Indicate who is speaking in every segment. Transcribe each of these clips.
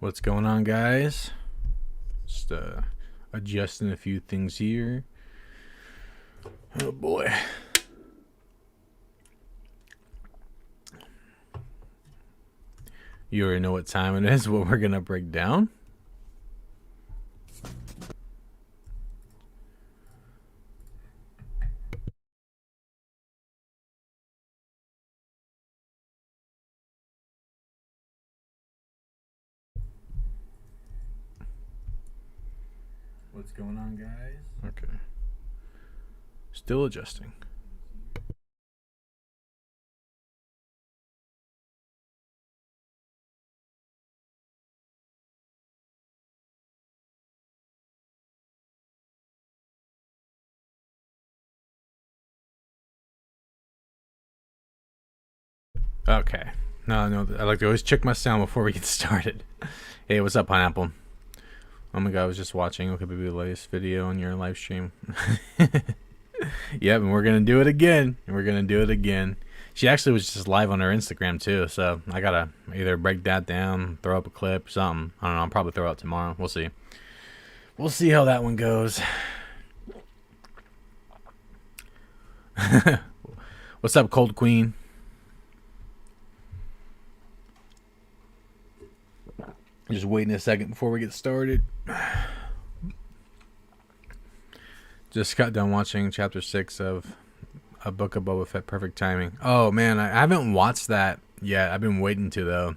Speaker 1: What's going on, guys? Just adjusting a few things here. Oh boy. You already know what time it is, what we're gonna break down. What's going on, guys? Okay. Still adjusting. Okay. No, I like to always check my sound before we get started. Hey, what's up, Pineapple? Oh my god, I was just watching okbaby the latest video on your live stream. Yep, and we're gonna do it again. She actually was just live on her Instagram too, so I gotta either break that down, throw up a clip, something. I don't know, I'll probably throw it out tomorrow. We'll see. We'll see how that one goes. What's up, Cold Queen? Just waiting a second before we get started. Just got done watching chapter 6 of A Book of Boba Fett. Perfect timing. Oh man, I haven't watched that yet. I've been waiting to though.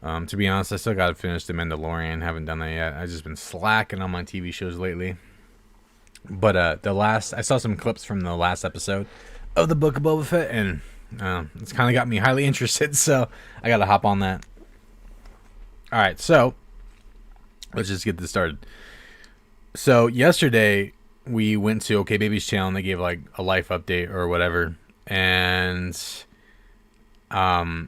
Speaker 1: To be honest, I still gotta finish The Mandalorian. Haven't done that yet. I've just been slacking on my TV shows lately. But I saw some clips from the last episode of The Book of Boba Fett, and it's kind of got me highly interested. So I gotta hop on that. All right, so let's just get this started. So yesterday we went to okbaby's channel and they gave like a life update or whatever, and apparently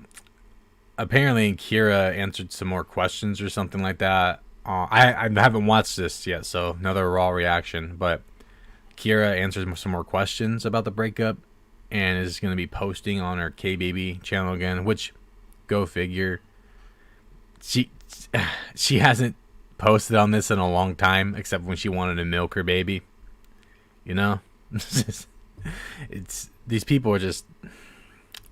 Speaker 1: Kyra answered some more questions or something like that. I haven't watched this yet, so another raw reaction. But Kyra answered some more questions about the breakup and is going to be posting on her okbaby channel again, which, go figure. She hasn't posted on this in a long time, except when she wanted to milk her baby. You know, it's these people are just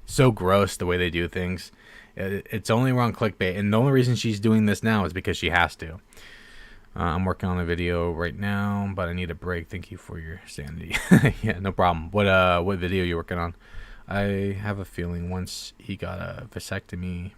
Speaker 1: so gross the way they do things. It's only around clickbait, and the only reason she's doing this now is because she has to. I'm working on a video right now, but I need a break. Thank you for your sanity. Yeah, no problem. What video are you working on? I have a feeling once he got a vasectomy,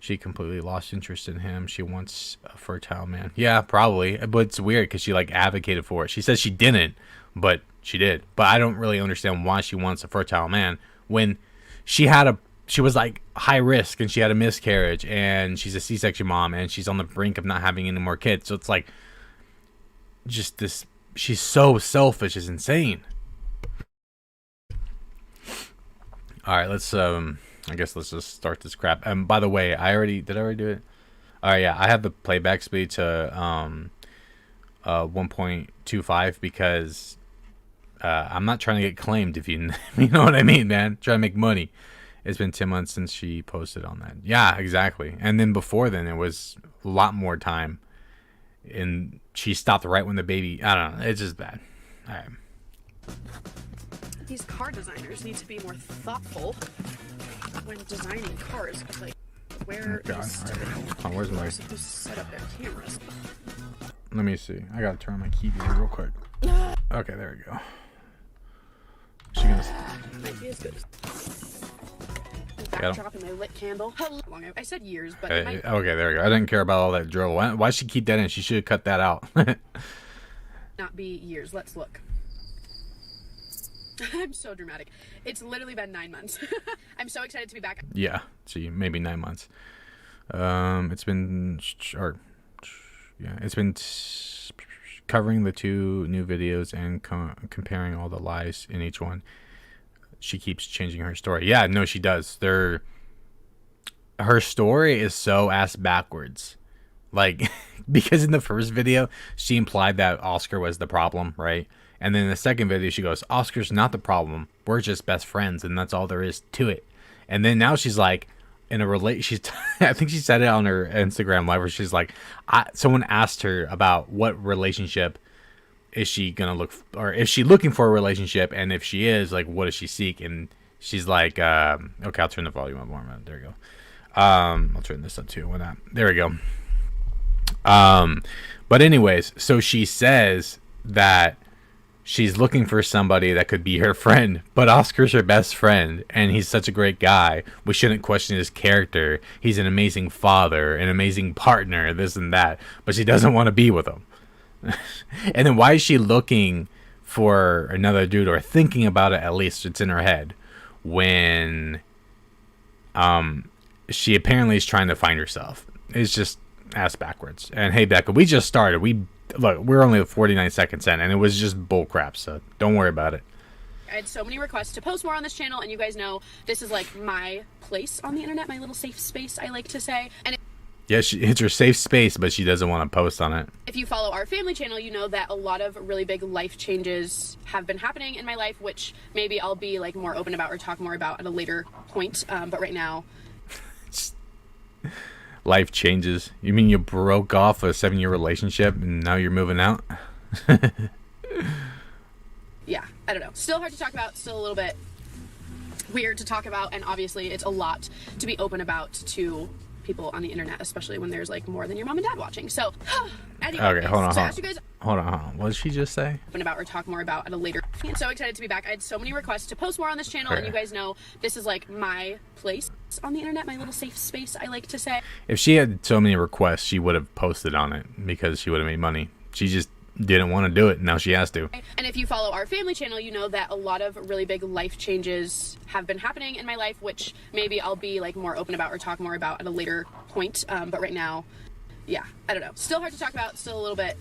Speaker 1: she completely lost interest in him. She wants a fertile man. Yeah, probably. But it's weird because she like advocated for it. She says she didn't, but she did. But I don't really understand why she wants a fertile man when she was like high risk and she had a miscarriage and she's a C-section mom and she's on the brink of not having any more kids. So it's like just this. She's so selfish. It's insane. All right, let's I guess let's just start this crap. By the way, did I already do it? All right, yeah, I have the playback speed to 1.25 because I'm not trying to get claimed. If you know what I mean, man. Trying to make money. It's been 10 months since she posted on that. Yeah, exactly. And then before then, it was a lot more time, and she stopped right when the baby. I don't know. It's just bad. All right.
Speaker 2: These car designers need to be more thoughtful when designing cars. Like, where
Speaker 1: where's my?
Speaker 2: Supposed to set up their cameras.
Speaker 1: Let me see. I gotta turn on my keyboard real quick. Okay, there we go. She gonna.
Speaker 2: Might be as good. Backdrop and my lit candle. How long? I said years, but
Speaker 1: okay, there we go. I didn't care about all that drill. Why she keep that in? She should have cut that out.
Speaker 2: Not be years. Let's look. I'm so dramatic. It's literally been 9 months. I'm so excited to be back.
Speaker 1: Yeah, see, maybe 9 months. It's been covering the 2 new videos and comparing all the lies in each one. She keeps changing her story. Yeah, no, she does. Her story is so ass backwards. Like, because in the first video, she implied that Oscar was the problem, right? And then in the second video, she goes, Oscar's not the problem. We're just best friends, and that's all there is to it. And then now she's like, in a I think she said it on her Instagram live, where she's like, someone asked her about what relationship is she gonna look, or is she looking for a relationship, and if she is, like, what does she seek? And she's like, okay, I'll turn the volume up more. There you go. I'll turn this up too. Why not? There we go. But anyways, so she says that she's looking for somebody that could be her friend, but Oscar's her best friend, and he's such a great guy. We shouldn't question his character. He's an amazing father, an amazing partner, this and that, but she doesn't want to be with him. And then why is she looking for another dude, or thinking about it? At least it's in her head, when she apparently is trying to find herself. It's just ass backwards. And hey, Becca, we just started. We're only 49 seconds in, and it was just bull crap, so don't worry about it.
Speaker 2: I had so many requests to post more on this channel, and you guys know this is like my place on the internet, my little safe space, I like to say. And
Speaker 1: yeah, it's her safe space, but she doesn't want to post on it.
Speaker 2: if you follow our family channel, you know that a lot of really big life changes have been happening in my life, which maybe I'll be like more open about or talk more about at a later point. But right now,
Speaker 1: life changes. You mean you broke off a 7-year relationship and now you're moving out?
Speaker 2: yeah, I don't know. Still hard to talk about, still a little bit weird to talk about, and obviously it's a lot to be open about to people on the internet, especially when there's like more than your mom and dad watching. So anyway,
Speaker 1: okay, hold on.
Speaker 2: Hold
Speaker 1: on. What did she just say?
Speaker 2: Open about or talk more about at a later. I'm so excited to be back. I had so many requests to post more on this channel, and you guys know this is like my place on the internet, my little safe space, I like to say.
Speaker 1: If she had so many requests, she would have posted on it because she would have made money. She just didn't want to do it. Now she has to.
Speaker 2: And if you follow our family channel, you know that a lot of really big life changes have been happening in my life, which maybe I'll be like more open about or talk more about at a later point. But right now, yeah, I don't know. Still hard to talk about, still a little bit.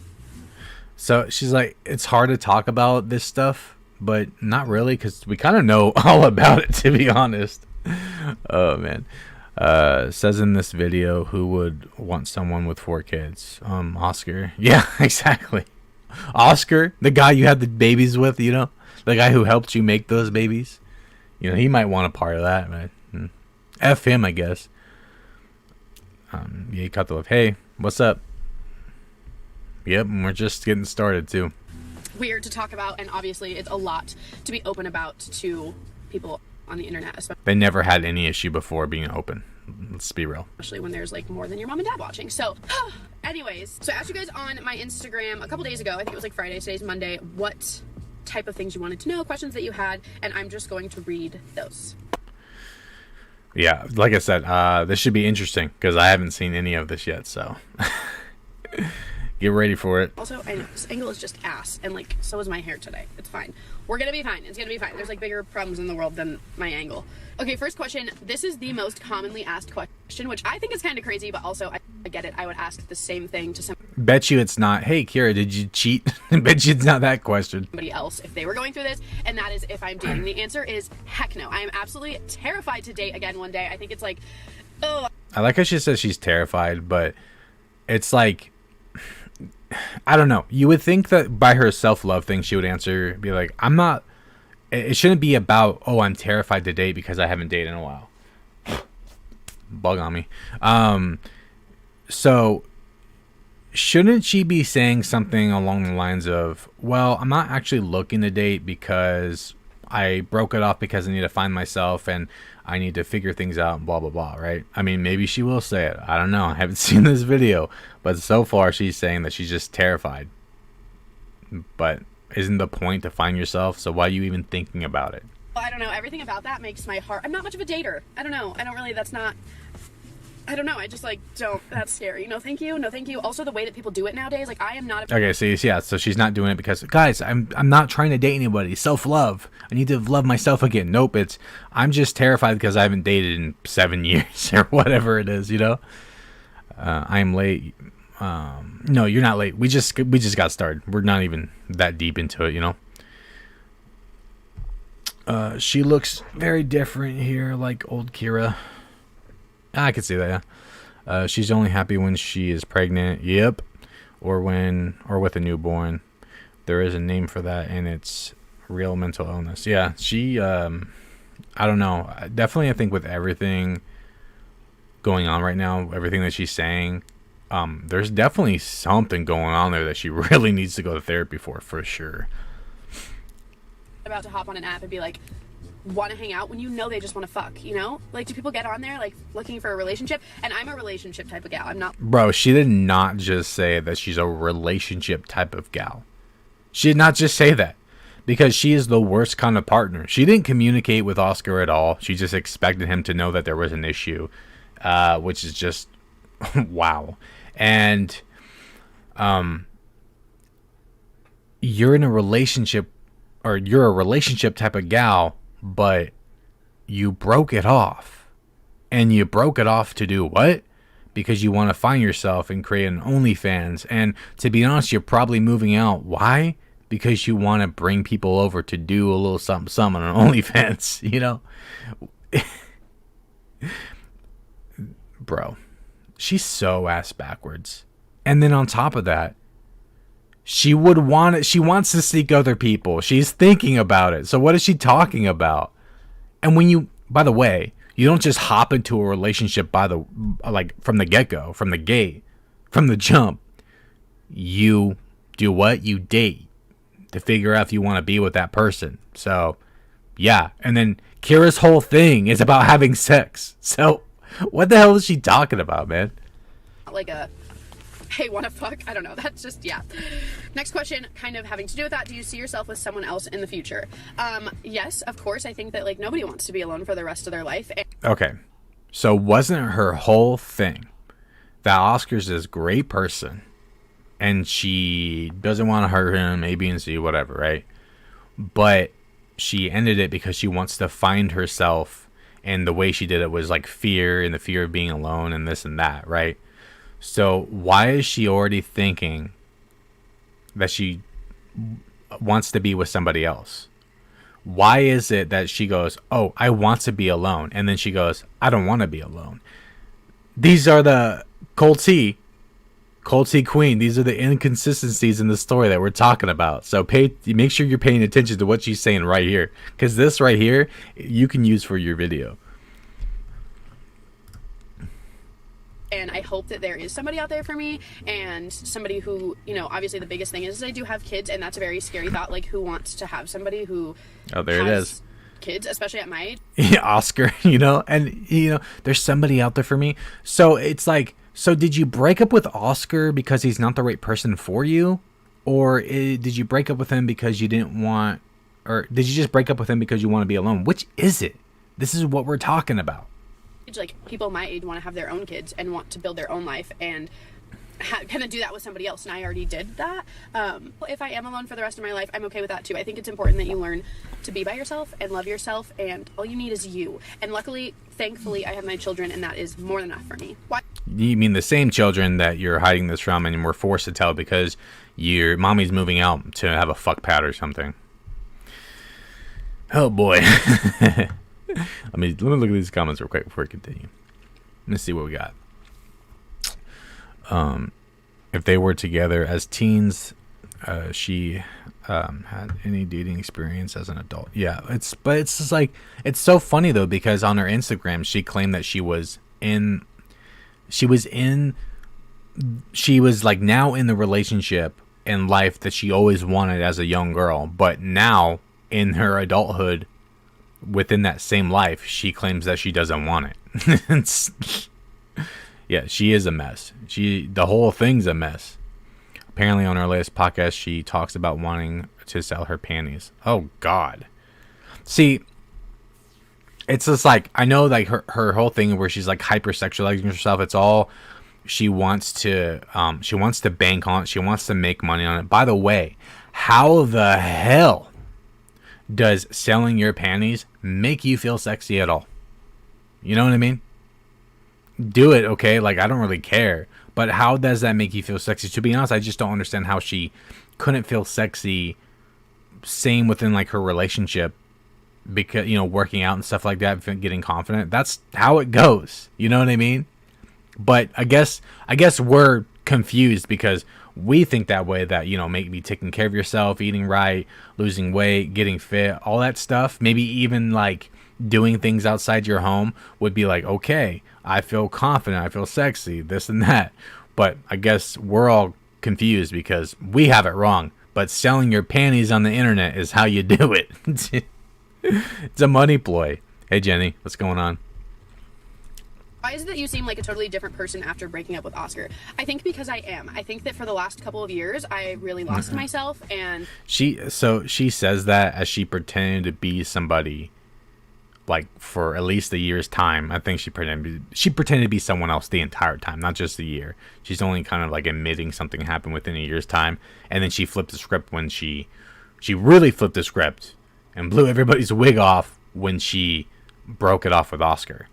Speaker 1: So she's like, it's hard to talk about this stuff, but not really, because we kind of know all about it, to be honest. Oh, man. Says in this video, who would want someone with 4 kids? Oscar. Yeah, exactly. Oscar, the guy you had the babies with, you know, the guy who helped you make those babies. You know, he might want a part of that, man. F him, I guess. Yeah, he cut the love. Hey, what's up? Yep, and we're just getting started too.
Speaker 2: Weird to talk about, and obviously it's a lot to be open about to people on the internet, especially.
Speaker 1: They never had any issue before being open. Let's be real.
Speaker 2: Especially when there's like more than your mom and dad watching. So anyways, so I asked you guys on my Instagram a couple days ago, I think it was like Friday, today's Monday, what type of things you wanted to know, questions that you had, and I'm just going to read those.
Speaker 1: Yeah, like I said, this should be interesting because I haven't seen any of this yet, so get ready for it.
Speaker 2: Also, I know this angle is just ass, and like so is my hair today. It's fine. We're gonna be fine. It's gonna be fine. There's like bigger problems in the world than my angle. Okay, first question. This is the most commonly asked question, which I think is kind of crazy, but also I get it. I would ask the same thing to
Speaker 1: Bet you it's not, hey, Kyra, did you cheat? Bet you it's not that question.
Speaker 2: somebody else if they were going through this, and that is if I'm dating. The answer is heck no. I am absolutely terrified to date again one day. I think it's like, oh.
Speaker 1: I like how she says she's terrified, but it's like, I don't know. You would think that by her self-love thing, she would answer, be like, I'm not, it shouldn't be about, oh, I'm terrified to date because I haven't dated in a while. Bug on me. So shouldn't she be saying something along the lines of, well, I'm not actually looking to date because I broke it off because I need to find myself and I need to figure things out, blah, blah, blah, right? I mean, maybe she will say it. I don't know. I haven't seen this video. But so far, she's saying that she's just terrified. But isn't the point to find yourself? So why are you even thinking about it?
Speaker 2: Well, I don't know. Everything about that makes my heart... I'm not much of a dater. I don't know. I don't really... That's not... I don't know. I just, like, don't... That's scary. No, thank you. No, thank you. Also, the way that people do it nowadays, like, I am not...
Speaker 1: Okay, so, yeah, so she's not doing it because... Guys, I'm not trying to date anybody. Self-love. I need to love myself again. Nope, it's... I'm just terrified because I haven't dated in 7 years or whatever it is, you know? I am late. No, you're not late. We just got started. We're not even that deep into it, you know? She looks very different here, like old Kyra. I could see that, yeah. She's only happy when she is pregnant. Yep. Or with a newborn. There is a name for that, and it's real mental illness. Yeah, she, I don't know. Definitely, I think with everything going on right now, everything that she's saying, there's definitely something going on there that she really needs to go to therapy for sure.
Speaker 2: About to hop on an app and be like, want to hang out when you know they just want to fuck, you know? Like, do people get on there like looking for a relationship? And I'm a relationship type of gal. I'm not.
Speaker 1: Bro, she did not just say that she's a relationship type of gal. She did not just say that, because she is the worst kind of partner. She didn't communicate with Oscar at all. She just expected him to know that there was an issue, which is just wow. And you're in a relationship, or you're a relationship type of gal, but you broke it off. And you broke it off to do what? Because you want to find yourself and create an OnlyFans. And to be honest, you're probably moving out. Why? Because you want to bring people over to do a little something on an OnlyFans, you know? Bro, she's so ass backwards. And then on top of that, she wants to seek other people. She's thinking about it. So what is she talking about? And when you, by the way, you don't just hop into a relationship from the get-go, from the gate, from the jump. You do what? You date to figure out if you want to be with that person. So, yeah. And then Kyra's whole thing is about having sex. So, what the hell is she talking about, man?
Speaker 2: Like a, hey, want to fuck? I don't know. That's just, yeah. Next question, kind of having to do with that. Do you see yourself with someone else in the future? Yes, of course. I think that, like, nobody wants to be alone for the rest of their life.
Speaker 1: Okay. So, wasn't her whole thing that Oscar's this great person, and she doesn't want to hurt him, A, B, and C, whatever, right? But she ended it because she wants to find herself, and the way she did it was like fear, and the fear of being alone, and this and that, right? So why is she already thinking that she wants to be with somebody else? Why is it that she goes, oh, I want to be alone, and then she goes, I don't want to be alone? These are the cold tea queen. These are the inconsistencies in the story that we're talking about. So make sure you're paying attention to what she's saying right here, because this right here you can use for your video.
Speaker 2: And I hope that there is somebody out there for me, and somebody who, you know, obviously the biggest thing is I do have kids, and that's a very scary thought. Like, who wants to have somebody who
Speaker 1: there it is,
Speaker 2: kids, especially at my age?
Speaker 1: Yeah, Oscar, you know, and you know, there's somebody out there for me. So it's like, so did you break up with Oscar because he's not the right person for you? Or did you break up with him because you didn't want, or did you just break up with him because you want to be alone? Which is it? This is what we're talking about.
Speaker 2: Like, people my age want to have their own kids and want to build their own life and kind of do that with somebody else, and I already did that. If I am alone for the rest of my life, I'm okay with that too. I think it's important that you learn to be by yourself and love yourself, and all you need is you. And luckily, thankfully, I have my children, and that is more than enough for me. Why?
Speaker 1: You mean the same children that you're hiding this from and were forced to tell because your mommy's moving out to have a fuck pad or something? Oh boy. Let me look at these comments real quick before we continue. Let's see what we got. If they were together as teens, she had any dating experience as an adult. Yeah, it's just like, it's so funny though, because on her Instagram she claimed that she was like now in the relationship and life that she always wanted as a young girl, but now in her adulthood, within that same life, she claims that she doesn't want it. Yeah, she is a mess. The whole thing's a mess. Apparently on her latest podcast, she talks about wanting to sell her panties. Oh God. See, it's just like, I know like her whole thing where she's like hypersexualizing herself, it's all she wants to bank on it. She wants to make money on it. By the way, how the hell does selling your panties make you feel sexy at all? You know what I mean? Do it, okay? Like, I don't really care. But how does that make you feel sexy? To be honest, I just don't understand how she couldn't feel sexy. Same within like her relationship, because, you know, working out and stuff like that, getting confident. That's how it goes. You know what I mean? But I guess we're confused because we think that way, that, you know, maybe taking care of yourself, eating right, losing weight, getting fit, all that stuff, maybe even like doing things outside your home would be like, okay, I feel confident, I feel sexy, this and that. But I guess we're all confused because we have it wrong. But selling your panties on the internet is how you do it. It's a money ploy. Hey, Jenny, what's going on?
Speaker 2: Why is it that you seem like a totally different person after breaking up with Oscar? I think because I am. I think that for the last couple of years, I really lost myself, and
Speaker 1: she says that as she pretended to be somebody, like, for at least a year's time. I think she pretended to be someone else the entire time, not just a year. She's only kind of like admitting something happened within a year's time, and then she flipped the script when she really flipped the script and blew everybody's wig off when she broke it off with Oscar.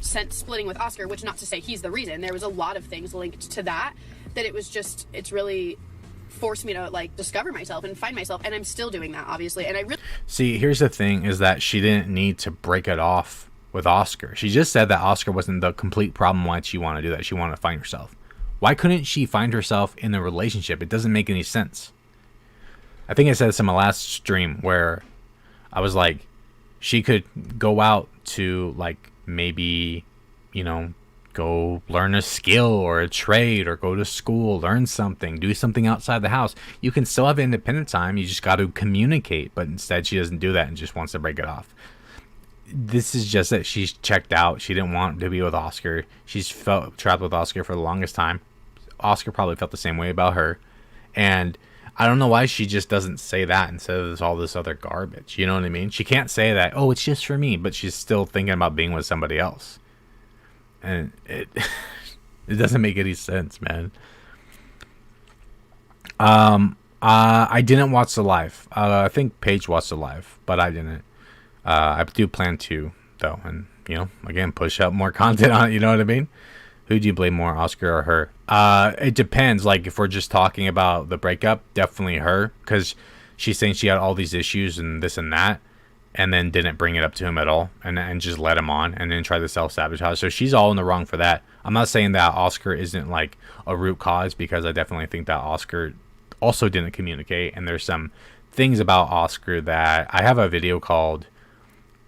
Speaker 2: Since splitting with Oscar, which, not to say he's the reason, there was a lot of things linked to that it was just, it's really forced me to like discover myself and find myself, and I'm still doing that, obviously. And I really
Speaker 1: see, here's the thing, is that she didn't need to break it off with Oscar. She just said that Oscar wasn't the complete problem. Why'd she want to do that? She wanted to find herself. Why couldn't she find herself in a relationship? It doesn't make any sense. I think I said this in my last stream where I was like, she could go out to, like, maybe, you know, go learn a skill or a trade, or go to school, learn something, do something outside the house. You can still have independent time. You just got to communicate. But instead, she doesn't do that and just wants to break it off. This is just that she's checked out. She didn't want to be with Oscar. She's felt trapped with Oscar for the longest time. Oscar probably felt the same way about her. And I don't know why she just doesn't say that instead of all this other garbage. You know what I mean? She can't say that, oh, it's just for me, but she's still thinking about being with somebody else. And it doesn't make any sense, man. I didn't watch the live. I think Paige watched the live, but I didn't. I do plan to, though, and, you know, again, push out more content on it. You know what I mean? Who do you blame more, Oscar or her? It depends. Like, if we're just talking about the breakup, definitely her, because she's saying she had all these issues and this and that, and then didn't bring it up to him at all, and just let him on, and then try to self-sabotage. So she's all in the wrong for that. I'm not saying that Oscar isn't, like, a root cause, because I definitely think that Oscar also didn't communicate, and there's some things about Oscar that I have a video called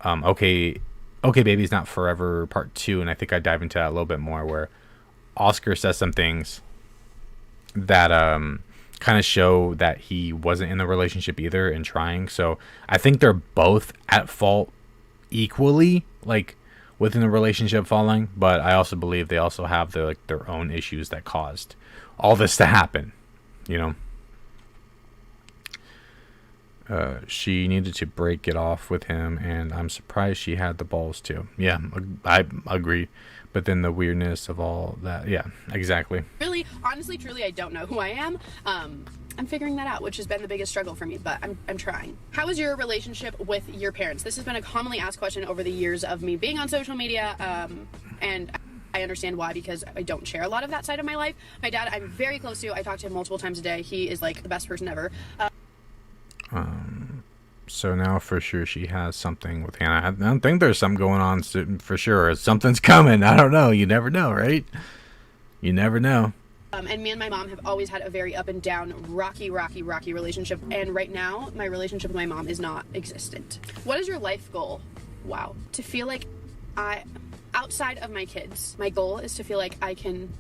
Speaker 1: Okay Baby's Not Forever Part 2, and I think I dive into that a little bit more, where Oscar says some things that kind of show that he wasn't in the relationship either and trying. So I think they're both at fault equally, like, within the relationship falling, but I also believe they also have their own issues that caused all this to happen, you know. She needed to break it off with him, and I'm surprised she had the balls to. Yeah, I agree. But then the weirdness of all that. Yeah, exactly.
Speaker 2: Really, honestly, truly, I don't know who I am. I'm figuring that out, which has been the biggest struggle for me, but I'm trying. How is your relationship with your parents? This has been a commonly asked question over the years of me being on social media, and I understand why, because I don't share a lot of that side of my life. My dad, I'm very close to. I talk to him multiple times a day. He is, like, the best person ever.
Speaker 1: So now for sure she has something with Hannah. I don't think there's something going on for sure. Something's coming. I don't know. You never know, right? You never know.
Speaker 2: And me and my mom have always had a very up and down, rocky relationship. And right now, my relationship with my mom is not existent. What is your life goal? Wow. To feel like outside of my kids, my goal is to feel like I can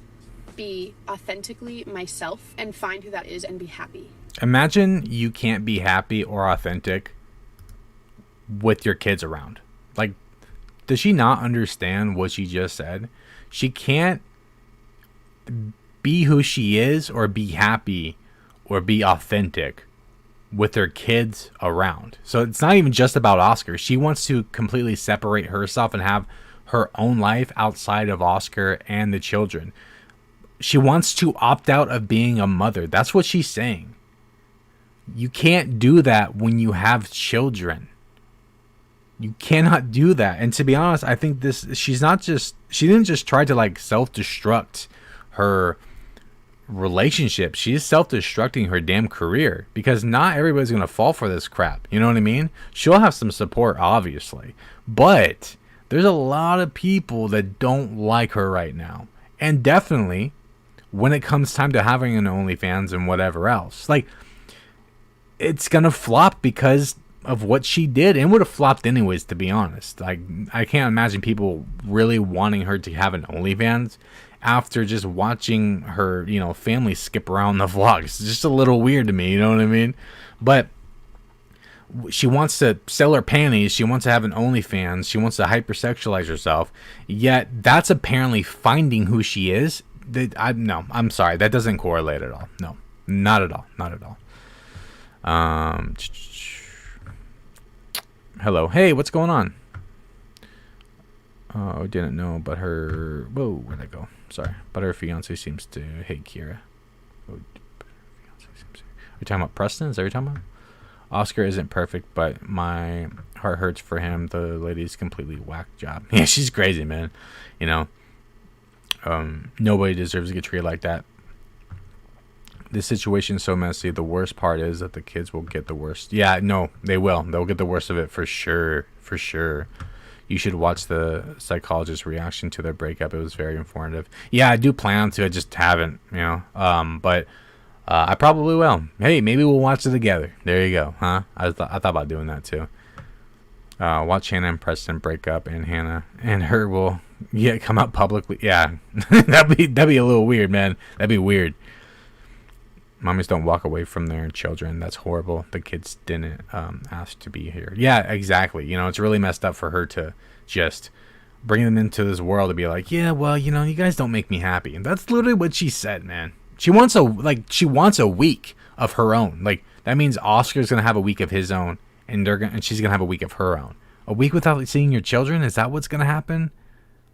Speaker 2: be authentically myself and find who that is and be happy.
Speaker 1: Imagine you can't be happy or authentic with your kids around. Like, does she not understand what she just said? She can't be who she is or be happy or be authentic with her kids around. So it's not even just about Oscar. She wants to completely separate herself and have her own life outside of Oscar and the children. She wants to opt out of being a mother. That's what she's saying. You can't do that when you have children. You cannot do that. And to be honest, I think she didn't just try to, like, self-destruct her relationship. She's self-destructing her damn career, because not everybody's going to fall for this crap. You know what I mean? She'll have some support, obviously, but there's a lot of people that don't like her right now. And definitely when it comes time to having an OnlyFans and whatever else. Like, it's gonna flop because of what she did, and would have flopped anyways, to be honest. Like, I can't imagine people really wanting her to have an OnlyFans after just watching her, you know, family skip around the vlogs. It's just a little weird to me, you know what I mean? But she wants to sell her panties, she wants to have an OnlyFans, she wants to hypersexualize herself, yet that's apparently finding who she is. No, I'm sorry, that doesn't correlate at all. No, not at all, not at all. Hello, hey, what's going on? Oh, didn't know, but her... Whoa, where'd I go? Sorry. But her fiance seems to hate Kyra. Oh, are you talking about Preston? Is that what you're talking about? Oscar isn't perfect, but my heart hurts for him. The lady's completely whack job. Yeah, she's crazy, man. You know, nobody deserves to get treated like that. This situation's so messy. The worst part is that the kids will get the worst. Yeah, no, they will. They'll get the worst of it for sure. For sure. You should watch the psychologist's reaction to their breakup. It was very informative. Yeah, I do plan to. I just haven't, you know. But I probably will. Hey, maybe we'll watch it together. There you go, huh? I thought about doing that too. Watch Hannah and Preston break up, and Hannah and her will come out publicly. Yeah, that'd be a little weird, man. That'd be weird. Mommies don't walk away from their children. That's horrible. The kids didn't ask to be here. Yeah, exactly. You know, it's really messed up for her to just bring them into this world to be like, yeah, well, you know, you guys don't make me happy. And that's literally what she said, man. She wants a week of her own. Like, that means Oscar's gonna have a week of his own, and she's gonna have a week of her own. A week without seeing your children? Is that what's gonna happen?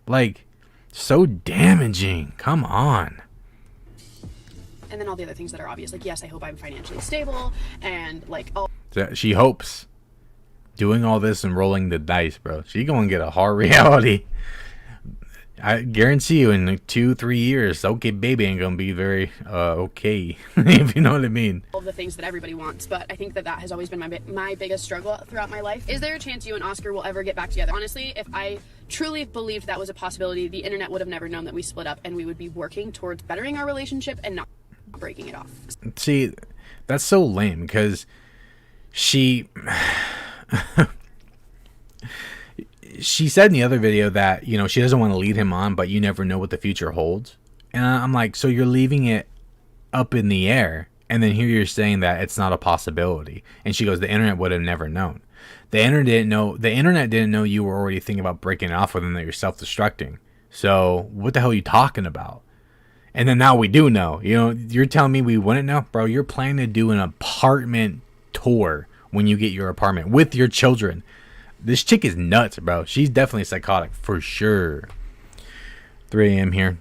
Speaker 1: Like, so damaging. Come on.
Speaker 2: And then all the other things that are obvious, like, yes, I hope I'm financially stable, and like, oh,
Speaker 1: she hopes. Doing all this and rolling the dice, bro. She gonna get a hard reality. I guarantee you, in like 2-3 years, okbaby ain't gonna be very okay, if you know what I mean.
Speaker 2: All the things that everybody wants, but I think that has always been my biggest struggle throughout my life. Is there a chance you and Oscar will ever get back together? Honestly, if I truly believed that was a possibility, the internet would have never known that we split up, and we would be working towards bettering our relationship and not breaking it off.
Speaker 1: See, that's so lame, because she said in the other video that, you know, she doesn't want to lead him on, but you never know what the future holds. And I'm like, so you're leaving it up in the air, and then here you're saying that it's not a possibility. And she goes, the internet would have never known. The internet didn't know you were already thinking about breaking it off with him, that you're self-destructing. So what the hell are you talking about? And then now we do know. You know, you're telling me we wouldn't know? Bro, you're planning to do an apartment tour when you get your apartment with your children. This chick is nuts, bro. She's definitely psychotic, for sure. 3 a.m. here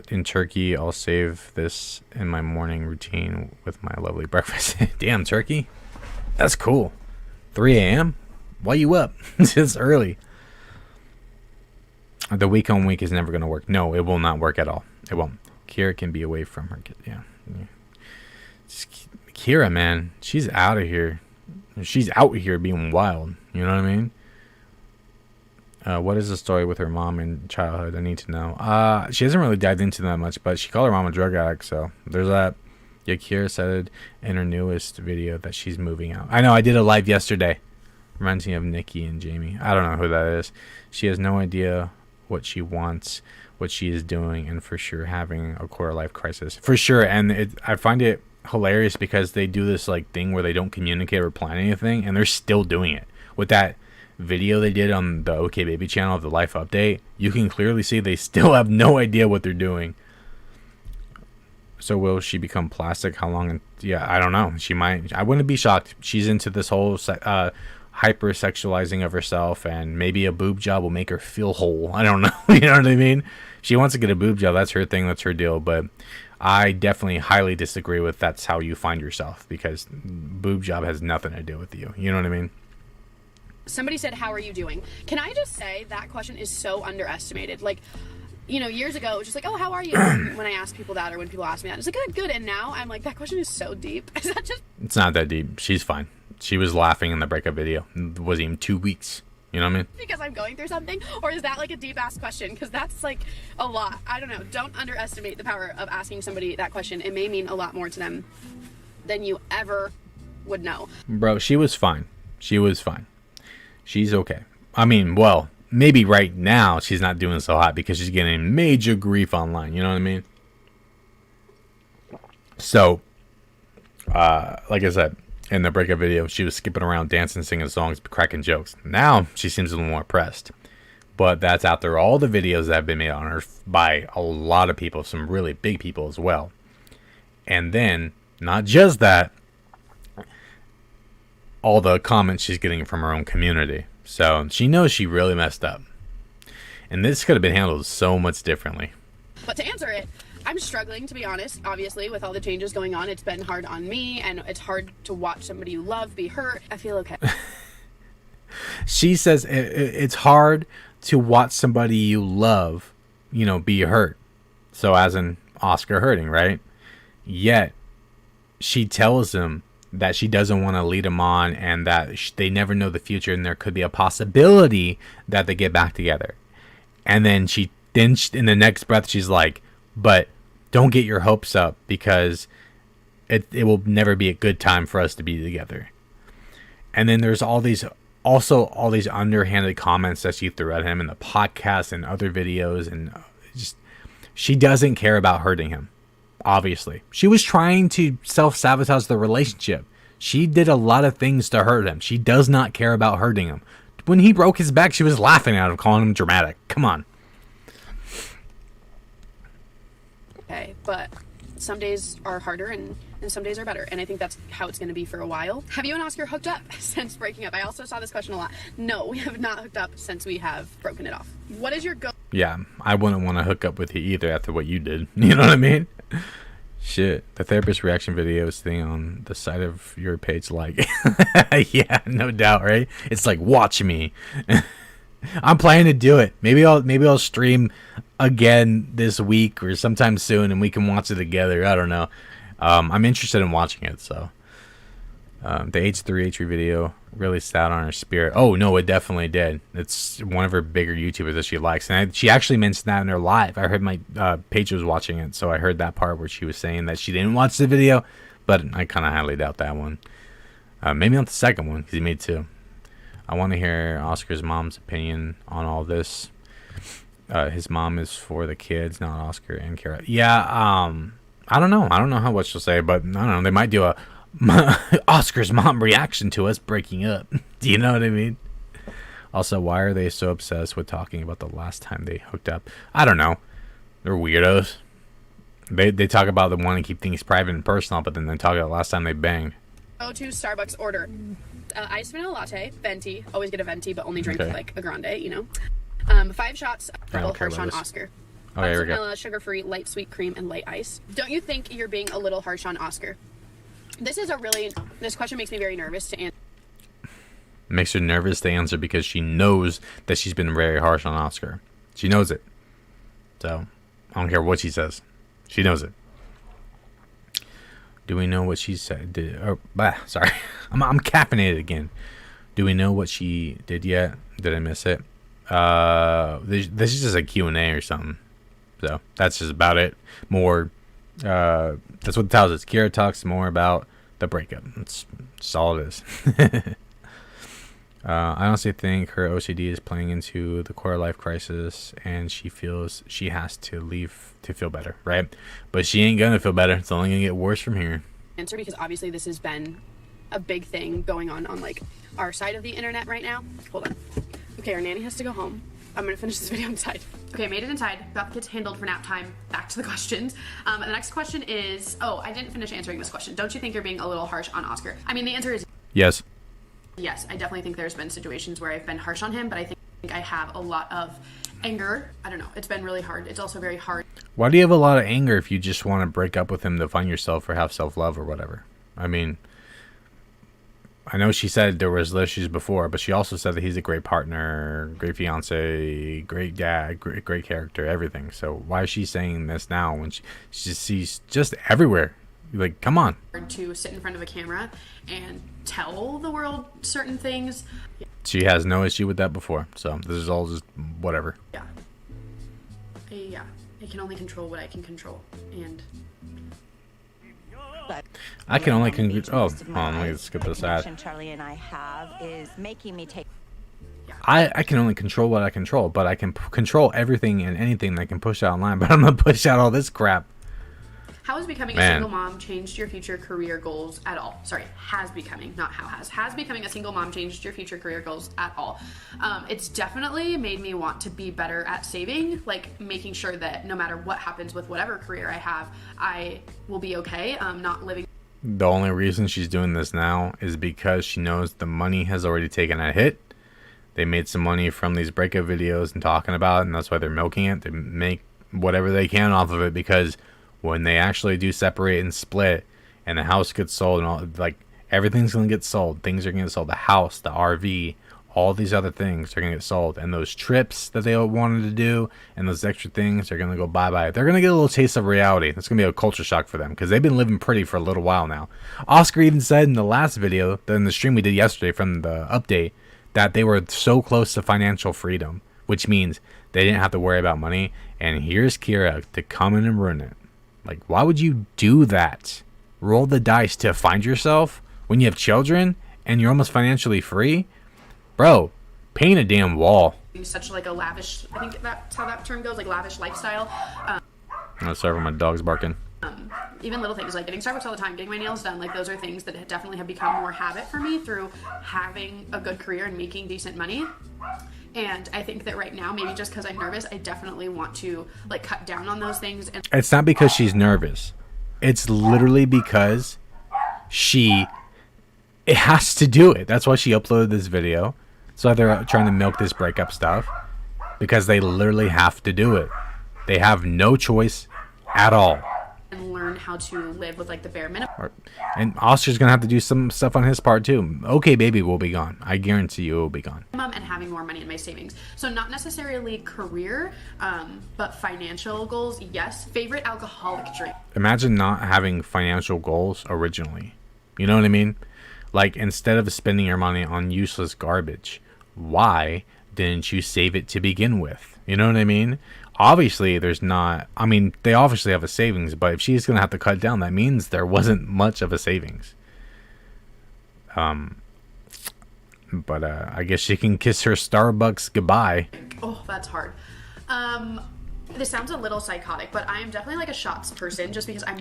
Speaker 1: in Turkey. I'll save this in my morning routine with my lovely breakfast. Damn, Turkey. That's cool. 3 a.m.? Why you up? It's early. The week on week is never going to work. No, it will not work at all. It won't. Kyra can be away from her kid. Yeah. Kyra, man, she's out of here. She's out here being wild. You know what I mean? What is the story with her mom in childhood? I need to know. She hasn't really dived into that much, but she called her mom a drug addict, so there's that. Yeah, Kyra said in her newest video that she's moving out. I know, I did a live yesterday. Reminds me of Nikki and Jamie. I don't know who that is. She has no idea what she wants, what she is doing, and for sure having a quarter life crisis. For sure, and I find it hilarious because they do this like thing where they don't communicate or plan anything, and they're still doing it. With that video they did on the okbaby channel of the life update, you can clearly see they still have no idea what they're doing. So will she become plastic? How long? Yeah, I don't know. She might. I wouldn't be shocked. She's into this whole hypersexualizing of herself, and maybe a boob job will make her feel whole. I don't know. You know what I mean? She wants to get a boob job. That's her thing. That's her deal. But I definitely highly disagree with that's how you find yourself, because boob job has nothing to do with you. You know what I mean?
Speaker 2: Somebody said, how are you doing? Can I just say that question is so underestimated? Like, you know, years ago, it was just like, oh, how are you? When I ask people that, or when people ask me that, it's like, good, good. And now I'm like, that question is so deep. Is that just...
Speaker 1: It's not that deep. She's fine. She was laughing in the breakup video. It wasn't even 2 weeks. You know what I mean?
Speaker 2: Because I'm going through something, or is that like a deep ass question? Because that's like a lot. I don't know. Don't underestimate the power of asking somebody that question. It may mean a lot more to them than you ever would know.
Speaker 1: Bro, she was fine. She was fine. She's okay. I mean, well, maybe right now she's not doing so hot because she's getting major grief online. You know what I mean? So, like I said, in the breakup video, she was skipping around, dancing, singing songs, cracking jokes. Now she seems a little more pressed. But that's after all the videos that have been made on her by a lot of people, some really big people as well. And then, not just that, all the comments she's getting from her own community. So she knows she really messed up. And this could have been handled so much differently.
Speaker 2: But to answer it, I'm struggling, to be honest. Obviously, with all the changes going on, it's been hard on me, and it's hard to watch somebody you love be hurt. I feel okay.
Speaker 1: She says it's hard to watch somebody you love, you know, be hurt. So as in Oscar hurting, right? Yet she tells him that she doesn't want to lead him on, and that they never know the future, and there could be a possibility that they get back together. And then in the next breath, she's like, but don't get your hopes up, because it will never be a good time for us to be together. And then there's all these underhanded comments that she threw at him in the podcast and other videos, and just, she doesn't care about hurting him. Obviously, she was trying to self-sabotage the relationship. She did a lot of things to hurt him. She does not care about hurting him. When he broke his back, she was laughing at him, calling him dramatic. Come on.
Speaker 2: Okay, but some days are harder and some days are better, and I think that's how it's going to be for a while. Have you and Oscar hooked up since breaking up? I also saw this question a lot. No, we have not hooked up since we have broken it off. What is your goal?
Speaker 1: Yeah, I wouldn't want to hook up with you either after what you did. You know what I mean? Shit, the therapist reaction videos thing on the side of your page, like, yeah, no doubt, right? It's like, watch me. I'm planning to do it. Maybe I'll stream again this week or sometime soon, and we can watch it together. I don't know. I'm interested in watching it. So, the H3 video really sat on her spirit. Oh no, it definitely did. It's one of her bigger YouTubers that she likes, and she actually mentioned that in her live. I heard my Paige was watching it, so I heard that part where she was saying that she didn't watch the video, but I kind of highly doubt that one. Maybe not the second one, because he made two. I want to hear Oscar's mom's opinion on all this. His mom is for the kids, not Oscar and Kyra. Yeah, I don't know. I don't know how much she'll say, but I don't know. They might do a Oscar's mom reaction to us breaking up. Do you know what I mean? Also, why are they so obsessed with talking about the last time they hooked up? I don't know. They're weirdos. They talk about the wanting to keep things private and personal, but then they talk about the last time they banged.
Speaker 2: Go to Starbucks order. Iced vanilla latte, venti. Always get a venti, but only drink like a grande, you know. 5 shots of harsh on Oscar.
Speaker 1: Okay, here we go.
Speaker 2: Vanilla, sugar-free, light sweet cream, and light ice. Don't you think you're being a little harsh on Oscar? This question makes me very nervous to answer.
Speaker 1: Makes her nervous to answer because she knows that she's been very harsh on Oscar. She knows it. So, I don't care what she says. She knows it. Do we know what she said? Sorry. I'm caffeinated again. Do we know what she did yet? Did I miss it? This is just a Q&A or something. So, that's just about it. More, that's what it tells us. Kyra talks more about the breakup. That's all it is. I honestly think her OCD is playing into the quarter life crisis, and she feels she has to leave to feel better, right? But she ain't gonna feel better. It's only gonna get worse from here.
Speaker 2: Because obviously this has been a big thing going on like our side of the internet right now. Hold on. Okay, our nanny has to go home. I'm gonna finish this video inside. Okay, made it inside. Got the kids handled for nap time. Back to the questions. The next question is, I didn't finish answering this question. Don't you think you're being a little harsh on Oscar? I mean, the answer is
Speaker 1: yes.
Speaker 2: Yes, I definitely think there's been situations where I've been harsh on him, but I think I have a lot of anger. I don't know. It's been really hard. It's also very hard.
Speaker 1: Why do you have a lot of anger if you just want to break up with him to find yourself or have self-love or whatever? I mean, I know she said there was issues before, but she also said that he's a great partner, great fiance, great dad, great character, everything. So why is she saying this now when she's just everywhere? Like, come on.
Speaker 2: To sit in front of a camera and tell the world certain things.
Speaker 1: She has no issue with that before. So this is all just whatever.
Speaker 2: Yeah. I can only control what I can control. And
Speaker 1: I can only control. Oh, hold on, let me skip this ad.
Speaker 3: Charlie and I have is making me take.
Speaker 1: I can only control what I control, but I can control everything and anything that can push out online. But I'm gonna push out all this crap.
Speaker 2: how has becoming a single mom changed your future career goals at all? Sorry, has becoming, not how has. Has becoming a single mom changed your future career goals at all? It's definitely made me want to be better at saving, like making sure that no matter what happens with whatever career I have, I will be okay. Not living.
Speaker 1: The only reason she's doing this now is because she knows the money has already taken a hit. They made some money from these breakup videos and talking about it, and that's why they're milking it. They make whatever they can off of it, because when they actually do separate and split and the house gets sold and all, like, everything's going to get sold. Things are going to get sold. The house, the RV, all these other things are going to get sold. And those trips that they wanted to do and those extra things are going to go bye-bye. They're going to get a little taste of reality. That's going to be a culture shock for them because they've been living pretty for a little while now. Oscar even said in the last video, in the stream we did yesterday from the update, that they were so close to financial freedom, which means they didn't have to worry about money. And here's Kyra to come in and ruin it. Like, why would you do that? Roll the dice to find yourself when you have children and you're almost financially free? Bro, paint a damn wall.
Speaker 2: Such like a lavish, I think that's how that term goes, like lavish lifestyle.
Speaker 1: I'm sorry for my dog's barking.
Speaker 2: Even little things like getting Starbucks all the time, getting my nails done, like those are things that definitely have become more habit for me through having a good career and making decent money. And I think that right now, maybe just because I'm nervous, I definitely want to like cut down on those things. And
Speaker 1: it's not because she's nervous. It's literally because it has to do it. That's why she uploaded this video. So they're trying to milk this breakup stuff because they literally have to do it. They have no choice at all.
Speaker 2: And learn how to live with like the bare minimum.
Speaker 1: And Oscar's gonna have to do some stuff on his part too. okbaby will be gone. I guarantee you it will be gone.
Speaker 2: And having more money in my savings. So not necessarily career, but financial goals. Yes. Favorite alcoholic drink.
Speaker 1: Imagine not having financial goals originally. You know what I mean? Like, instead of spending your money on useless garbage, why didn't you save it to begin with? You know what I mean? Obviously, there's not... I mean, they obviously have a savings, but if she's going to have to cut down, that means there wasn't much of a savings. But I guess she can kiss her Starbucks goodbye.
Speaker 2: Oh, that's hard. This sounds a little psychotic, but I am definitely like a shots person just because I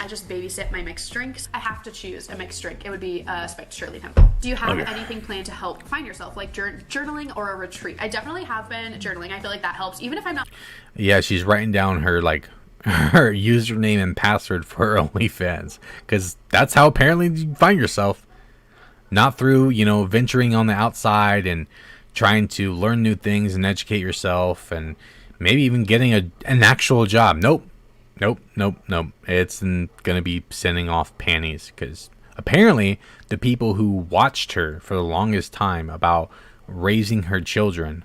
Speaker 2: just babysit my mixed drinks. I have to choose a mixed drink. It would be Spiked Shirley Temple. Do you have anything planned to help find yourself, like journaling or a retreat? I definitely have been journaling. I feel like that helps, even if I'm not.
Speaker 1: Yeah, she's writing down her her username and password for her OnlyFans, because that's how apparently you find yourself. Not through, venturing on the outside and trying to learn new things and educate yourself and maybe even getting an actual job. Nope. It's gonna be sending off panties, because apparently the people who watched her for the longest time about raising her children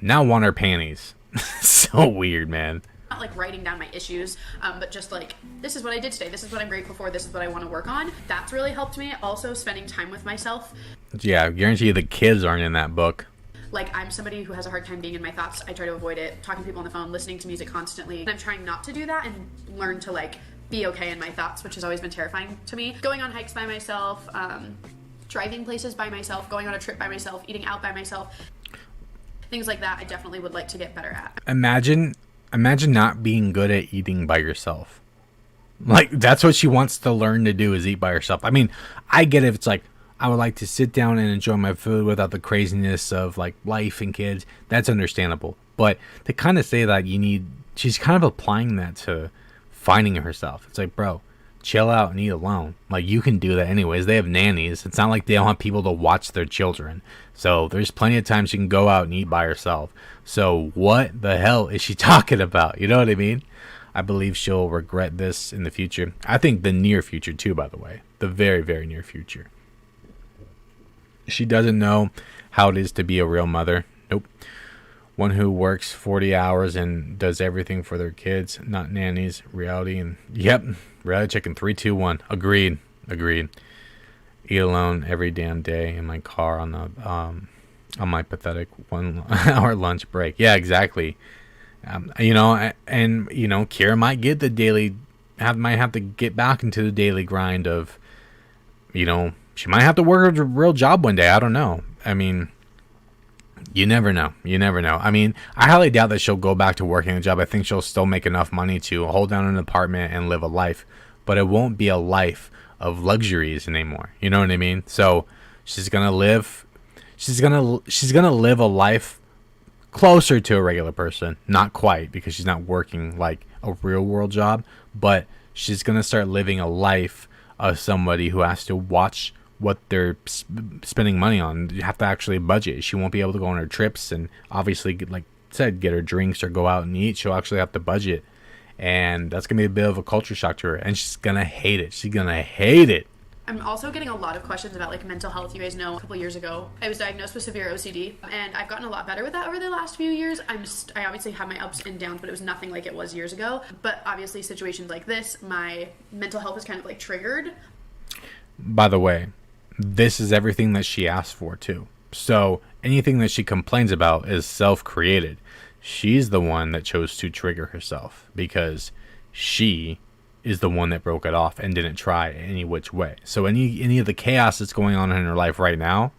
Speaker 1: now want her panties. So weird, man.
Speaker 2: Not like writing down my issues, but just like, this is what I did today, this is what I'm grateful for, this is what I want to work on. That's really helped me. Also spending time with myself.
Speaker 1: Yeah, I guarantee you the kids aren't in that book.
Speaker 2: Like, I'm somebody who has a hard time being in my thoughts. I try to avoid it, talking to people on the phone, listening to music constantly. And I'm trying not to do that and learn to like be okay in my thoughts, which has always been terrifying to me. Going on hikes by myself, driving places by myself, going on a trip by myself, eating out by myself, things like that I definitely would like to get better at.
Speaker 1: Imagine not being good at eating by yourself. Like, that's what she wants to learn to do, is eat by herself. I mean, I get it if it's like, I would like to sit down and enjoy my food without the craziness of like life and kids. That's understandable. But to kind of say that she's kind of applying that to finding herself. It's like, bro, chill out and eat alone. Like, you can do that anyways. They have nannies. It's not like they don't have people to watch their children. So there's plenty of times she can go out and eat by herself. So what the hell is she talking about? You know what I mean? I believe she'll regret this in the future. I think the near future too, by the way. The very, very near future. She doesn't know how it is to be a real mother. Nope. One who works 40 hours and does everything for their kids, not nannies. Reality and reality chicken 3, 2, 1. Agreed. Eat alone every damn day in my car on the on my pathetic 1 hour lunch break. Yeah, exactly. You know, and you know, Kyra might get the daily, might have to get back into the daily grind of, you know, she might have to work a real job one day. I don't know. I mean, you never know. You never know. I mean, I highly doubt that she'll go back to working a job. I think she'll still make enough money to hold down an apartment and live a life, but it won't be a life of luxuries anymore. You know what I mean? So she's gonna live. She's gonna live a life closer to a regular person. Not quite, because she's not working like a real world job, but she's gonna start living a life of somebody who has to watch what they're spending money on. You have to actually budget. She won't be able to go on her trips and obviously, like I said, get her drinks or go out and eat. She'll actually have to budget, and that's gonna be a bit of a culture shock to her, and she's gonna hate it. She's gonna hate it.
Speaker 2: I'm also getting a lot of questions about like mental health. You guys know a couple years ago I was diagnosed with severe OCD, and I've gotten a lot better with that over the last few years. I obviously have my ups and downs, but it was nothing like it was years ago. But obviously situations like this, my mental health is kind of like triggered.
Speaker 1: By the way, this is everything that she asked for too. So anything that she complains about is self-created. She's the one that chose to trigger herself, because she is the one that broke it off and didn't try any which way. So any of the chaos that's going on in her life right now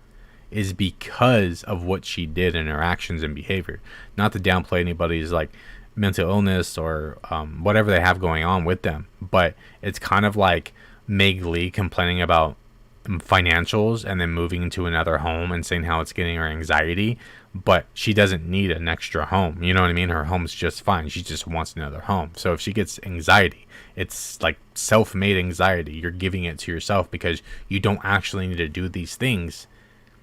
Speaker 1: is because of what she did in her actions and behavior. Not to downplay anybody's like mental illness or whatever they have going on with them, but it's kind of like Meg Lee complaining about financials and then moving into another home and saying how it's getting her anxiety, but she doesn't need an extra home. You know what I mean? Her home's just fine. She just wants another home. So if she gets anxiety, it's like self-made anxiety. You're giving it to yourself because you don't actually need to do these things.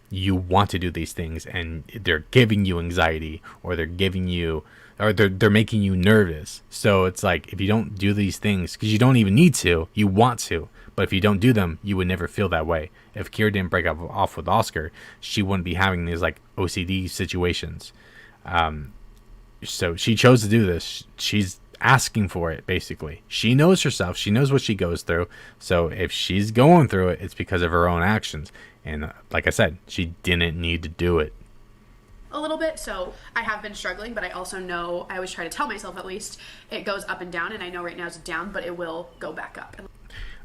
Speaker 1: You want to do these things, and they're giving you anxiety, or they're giving you, or they're making you nervous. So it's like, if you don't do these things, because you don't even need to, you want to, but if you don't do them, you would never feel that way. If Kyra didn't break off with Oscar, she wouldn't be having these like OCD situations. So she chose to do this. She's asking for it, basically. She knows herself. She knows what she goes through. So if she's going through it, it's because of her own actions. And like I said, she didn't need to do it.
Speaker 2: A little bit. So I have been struggling, but I also know, I always try to tell myself at least, it goes up and down, and I know right now it's down, but it will go back up.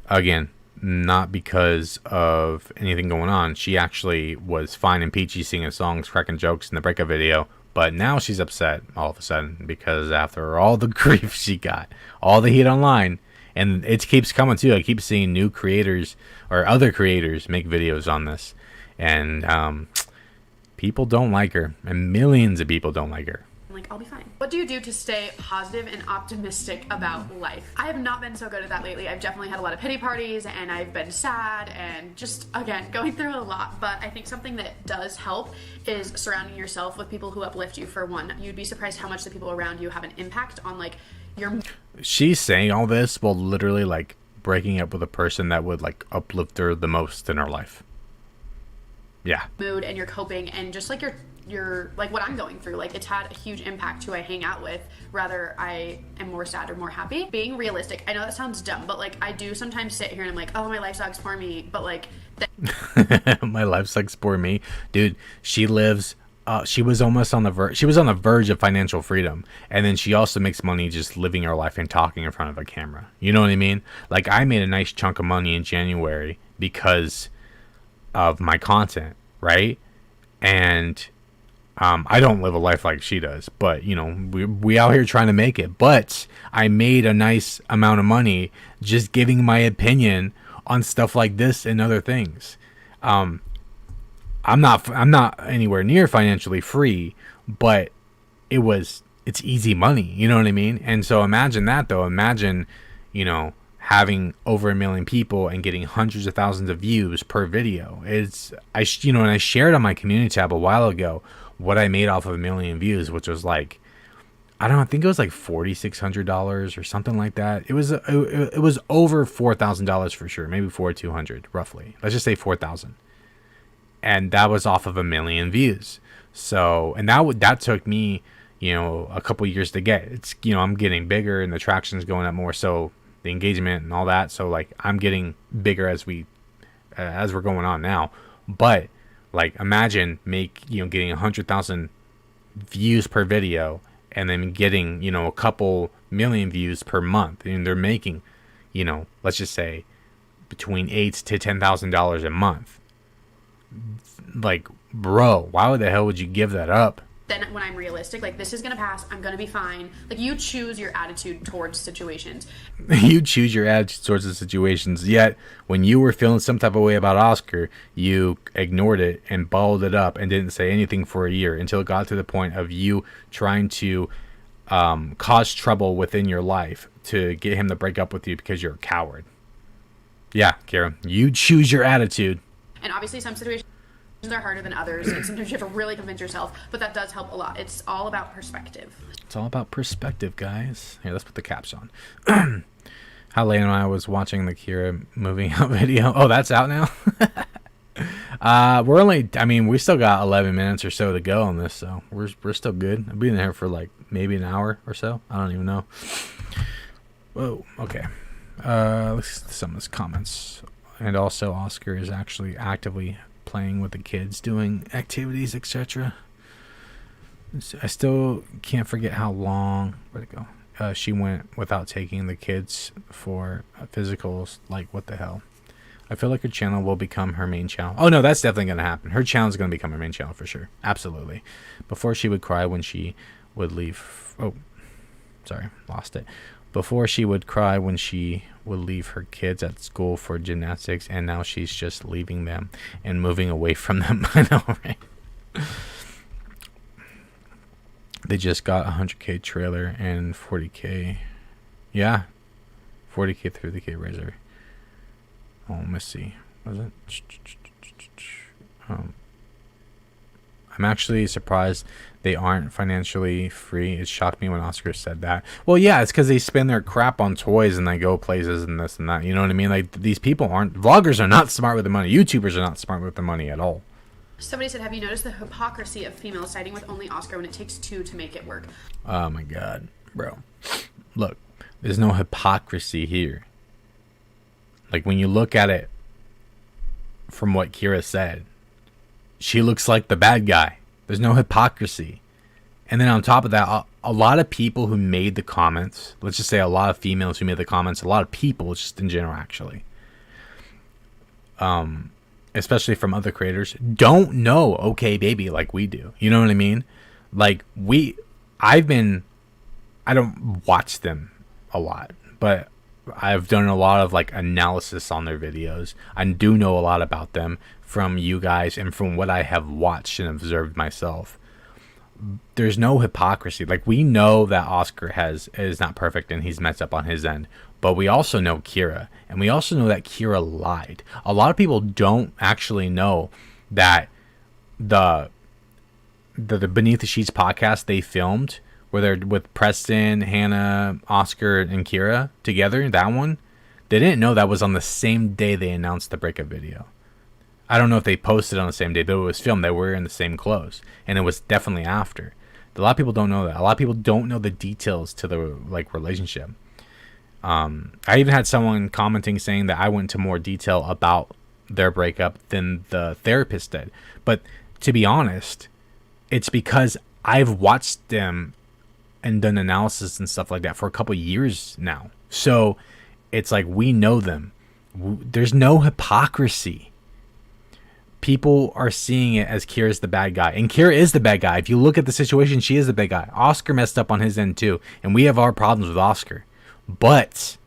Speaker 1: Again, not because of anything going on. She actually was fine and peachy singing songs, cracking jokes in the breakup video, but now she's upset all of a sudden because after all the grief she got, all the heat online, and it keeps coming too. I keep seeing new creators or other creators make videos on this, and people don't like her, and millions of people don't like her.
Speaker 2: I'm like, I'll be fine. What do you do to stay positive and optimistic about life? I have not been so good at that lately. I've definitely had a lot of pity parties, and I've been sad and just, again, going through a lot. But I think something that does help is surrounding yourself with people who uplift you. For one, you'd be surprised how much the people around you have an impact on like your...
Speaker 1: She's saying all this while literally like breaking up with a person that would like uplift her the most in her life. Yeah.
Speaker 2: Mood and your coping and just like your like what I'm going through, like it's had a huge impact who I hang out with, whether I am more sad or more happy. Being realistic, I know that sounds dumb, but like I do sometimes sit here and I'm like, oh, my life sucks for me, but like
Speaker 1: my life sucks for me, dude. She lives she was almost on the verge. She was on the verge of financial freedom, and then she also makes money just living her life and talking in front of a camera. You know what I mean? Like I made a nice chunk of money in January because of my content, right? And I don't live a life like she does, but you know, we out here trying to make it. But I made a nice amount of money just giving my opinion on stuff like this and other things. I'm not anywhere near financially free, but it's easy money. You know what I mean? And so imagine that though. Imagine, you know, having over 1 million people and getting hundreds of thousands of views per video. And I shared on my community tab a while ago what I made off of 1 million views, which was like, I don't know, I think it was like $4,600 or something like that. It was over $4,000 for sure, maybe $4,200 roughly. Let's just say 4,000, and that was off of 1 million views. So, and that took me, you know, a couple years to get. It's, you know, I'm getting bigger and the traction's going up more, so the engagement and all that. So like I'm getting bigger as we're going on now, but Like, imagine getting 100,000 views per video, and then getting, a couple million views per month, and they're making, let's just say between $8,000 to $10,000 a month. Like, bro, why the hell would you give that up?
Speaker 2: Then when I'm realistic, like, this is gonna pass, I'm gonna be fine. Like, you choose your attitude towards situations.
Speaker 1: You choose your attitude towards the situations. Yet, when you were feeling some type of way about Oscar, you ignored it and balled it up and didn't say anything for a year until it got to the point of you trying to cause trouble within your life to get him to break up with you because you're a coward. Yeah, Kyra, you choose your attitude.
Speaker 2: And obviously some situations are harder than others, and sometimes you have to really convince yourself, but that does help a lot. It's all about perspective.
Speaker 1: It's all about perspective, guys. Here, let's put the caps on. How Lane and I was watching the Kyra moving out video. Oh, that's out now? We still got 11 minutes or so to go on this, so we're still good. I've been here for like maybe an hour or so. I don't even know. Whoa, okay. Let's see some of his comments. And also, Oscar is actually actively playing with the kids, doing activities, etc. I still can't forget how long, where'd it go? She went without taking the kids for physicals. Like, what the hell? I feel like her channel will become her main channel. Oh no, that's definitely going to happen. Her channel is going to become her main channel for sure. Absolutely. Before she would cry when she would leave. Oh, sorry, lost it. Before she would cry when she would leave her kids at school for gymnastics, and now she's just leaving them and moving away from them. I know, right? They just got a 100K trailer and 40K. Yeah, 40K, 30K razor. Oh, let me see. Was it? I'm actually surprised they aren't financially free. It shocked me when Oscar said that. Well, yeah, it's because they spend their crap on toys and they go places and this and that. You know what I mean? Like, these people aren't... Vloggers are not smart with the money. YouTubers are not smart with the money at all.
Speaker 2: Somebody said, have you noticed the hypocrisy of females siding with only Oscar when it takes two to make it work?
Speaker 1: Oh, my God. Bro. Look, there's no hypocrisy here. Like, when you look at it from what Kyra said, she looks like the bad guy. There's no hypocrisy. And then on top of that, a lot of people who made the comments, let's just say a lot of females who made the comments, a lot of people, just in general, actually, especially from other creators, don't know okbaby like we do. You know what I mean? Like, I don't watch them a lot, but I've done a lot of like analysis on their videos. I do know a lot about them from you guys and from what I have watched and observed myself. There's no hypocrisy. Like, we know that Oscar is not perfect and he's messed up on his end, but we also know Kyra, and we also know that Kyra lied. A lot of people don't actually know that the Beneath the Sheets podcast they filmed, where they're with Preston, Hannah, Oscar, and Kyra together, that one, they didn't know that was on the same day they announced the breakup video. I don't know if they posted on the same day, but it was filmed. They were in the same clothes, and it was definitely after. A lot of people don't know that. A lot of people don't know the details to the relationship. I even had someone commenting saying that I went into more detail about their breakup than the therapist did. But to be honest, it's because I've watched them and done analysis and stuff like that for a couple years now. So it's like, we know them. There's no hypocrisy. People are seeing it as Kyra's the bad guy, and Kyra is the bad guy. If you look at the situation, she is the bad guy. Oscar messed up on his end too, and we have our problems with Oscar, but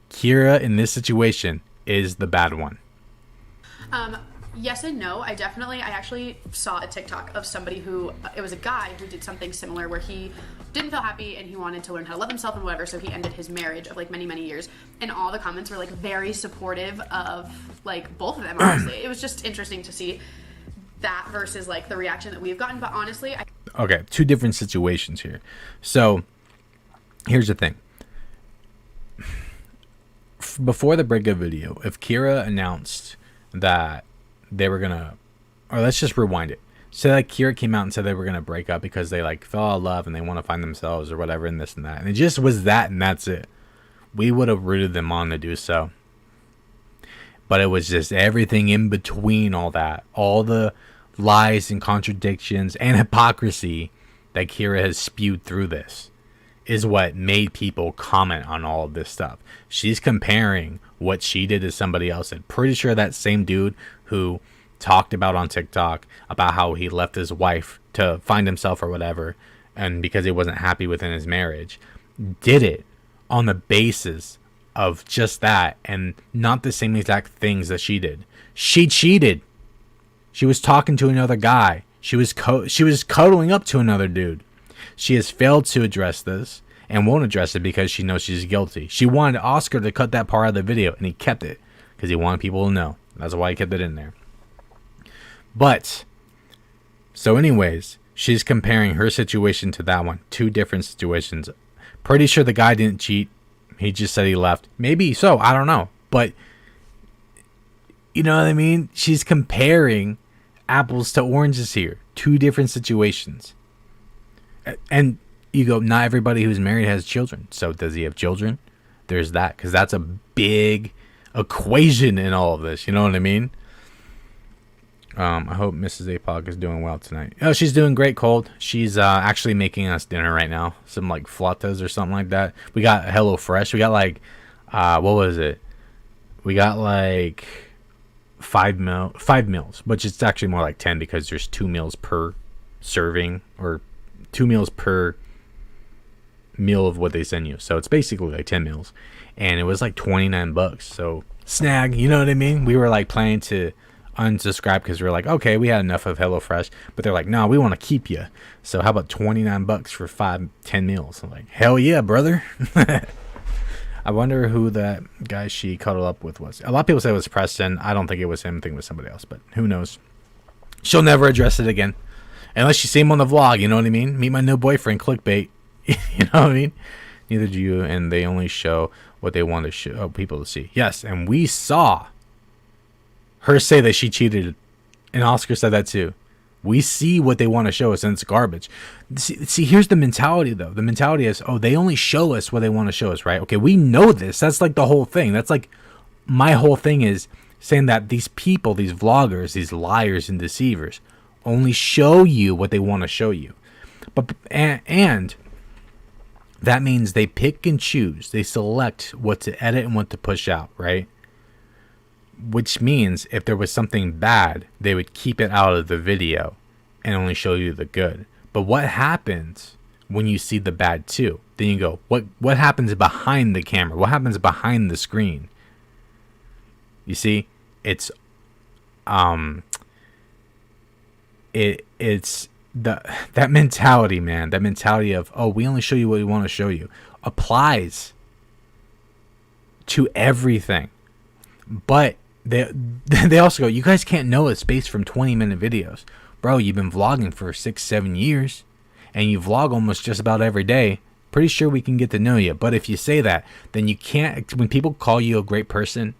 Speaker 1: Kyra in this situation is the bad one.
Speaker 2: Yes and no. I actually saw a TikTok of somebody who, it was a guy who did something similar where he didn't feel happy and he wanted to learn how to love himself and whatever, so he ended his marriage of like many, many years. And all the comments were like very supportive of like both of them, honestly. It was just interesting to see that versus like the reaction that we've gotten. But honestly,
Speaker 1: okay, two different situations here. So here's the thing. Before the breakup video, if Kyra announced that they were gonna, or let's just rewind it. Say like Kyra came out and said they were gonna break up because they like fell out of love and they want to find themselves or whatever and this and that, and it just was that and that's it. We would have rooted them on to do so. But it was just everything in between all that. All the lies and contradictions and hypocrisy that Kyra has spewed through this is what made people comment on all of this stuff. She's comparing what she did to somebody else. And pretty sure that same dude who talked about on TikTok about how he left his wife to find himself or whatever, and because he wasn't happy within his marriage, did it on the basis of just that and not the same exact things that she did. She cheated. She was talking to another guy. She was cuddling up to another dude. She has failed to address this and won't address it because she knows she's guilty. She wanted Oscar to cut that part of the video, and he kept it because he wanted people to know. That's why he kept it in there. But, so anyways, she's comparing her situation to that one. Two different situations. Pretty sure the guy didn't cheat. He just said he left. Maybe so. I don't know. But, you know what I mean? She's comparing apples to oranges here. Two different situations. And you go, not everybody who's married has children. So does he have children? There's that. Because that's a big equation in all of this. You know what I mean? I hope Mrs. Apoc is doing well tonight. Oh, she's doing great, Cold. She's actually making us dinner right now. Some like flautas or something like that. We got HelloFresh. We got like, what was it? We got like five meals, which is actually more like 10 because there's 2 meals per serving or 2 meals per meal of what they send you. So it's basically like 10 meals. And it was like $29. So snag, you know what I mean? We were like planning to unsubscribe because we were like, okay, we had enough of HelloFresh, but they're like, no, we want to keep you. So how about $29 for 10 meals? I'm like, hell yeah, brother. I wonder who that guy she cuddled up with was. A lot of people say it was Preston. I don't think it was him. I think it was somebody else, but who knows? She'll never address it again unless you see him on the vlog. You know what I mean? Meet my new boyfriend, clickbait. You know what I mean? Neither do you, and they only show what they want to show people to see. Yes, and we saw her say that she cheated, and Oscar said that too. We see what they want to show us, and it's garbage. See, here's the mentality, though. The mentality is, oh, they only show us what they want to show us, right? Okay, we know this. That's like the whole thing. That's like my whole thing is saying that these people, these vloggers, these liars and deceivers only show you what they want to show you. And that means they pick and choose. They select what to edit and what to push out, right? Which means if there was something bad, they would keep it out of the video and only show you the good. But what happens when you see the bad too? Then you go, what happens behind the camera? What happens behind the screen? You see, it's it's that mentality, man. That mentality of, oh, we only show you what we want to show you, applies to everything. But they also go, you guys can't know a space from 20-minute videos. Bro, you've been vlogging for 6-7 years, and you vlog almost just about every day. Pretty sure we can get to know you. But if you say that, then you can't, when people call you a great person,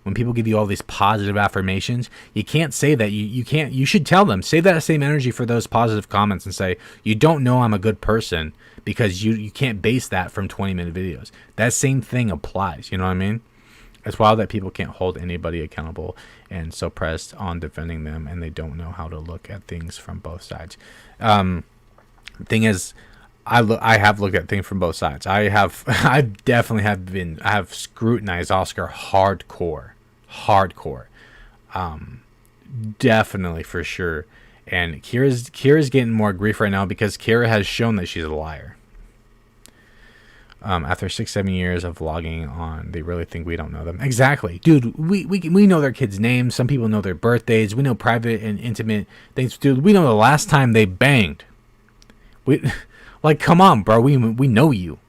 Speaker 1: when people give you all these positive affirmations, you can't say that. You should tell them, save that same energy for those positive comments and say, you don't know I'm a good person because you can't base that from 20-minute videos. That same thing applies. You know what I mean? It's wild that people can't hold anybody accountable and so pressed on defending them, and they don't know how to look at things from both sides. Thing is, I have looked at things from both sides. I have scrutinized Oscar hardcore, definitely for sure. And Kyra's getting more grief right now because Kyra has shown that she's a liar. After 6-7 years of vlogging on, they really think we don't know them. Exactly, dude. We know their kids' names. Some people know their birthdays. We know private and intimate things, dude. We know the last time they banged. Like, come on, bro. We know you.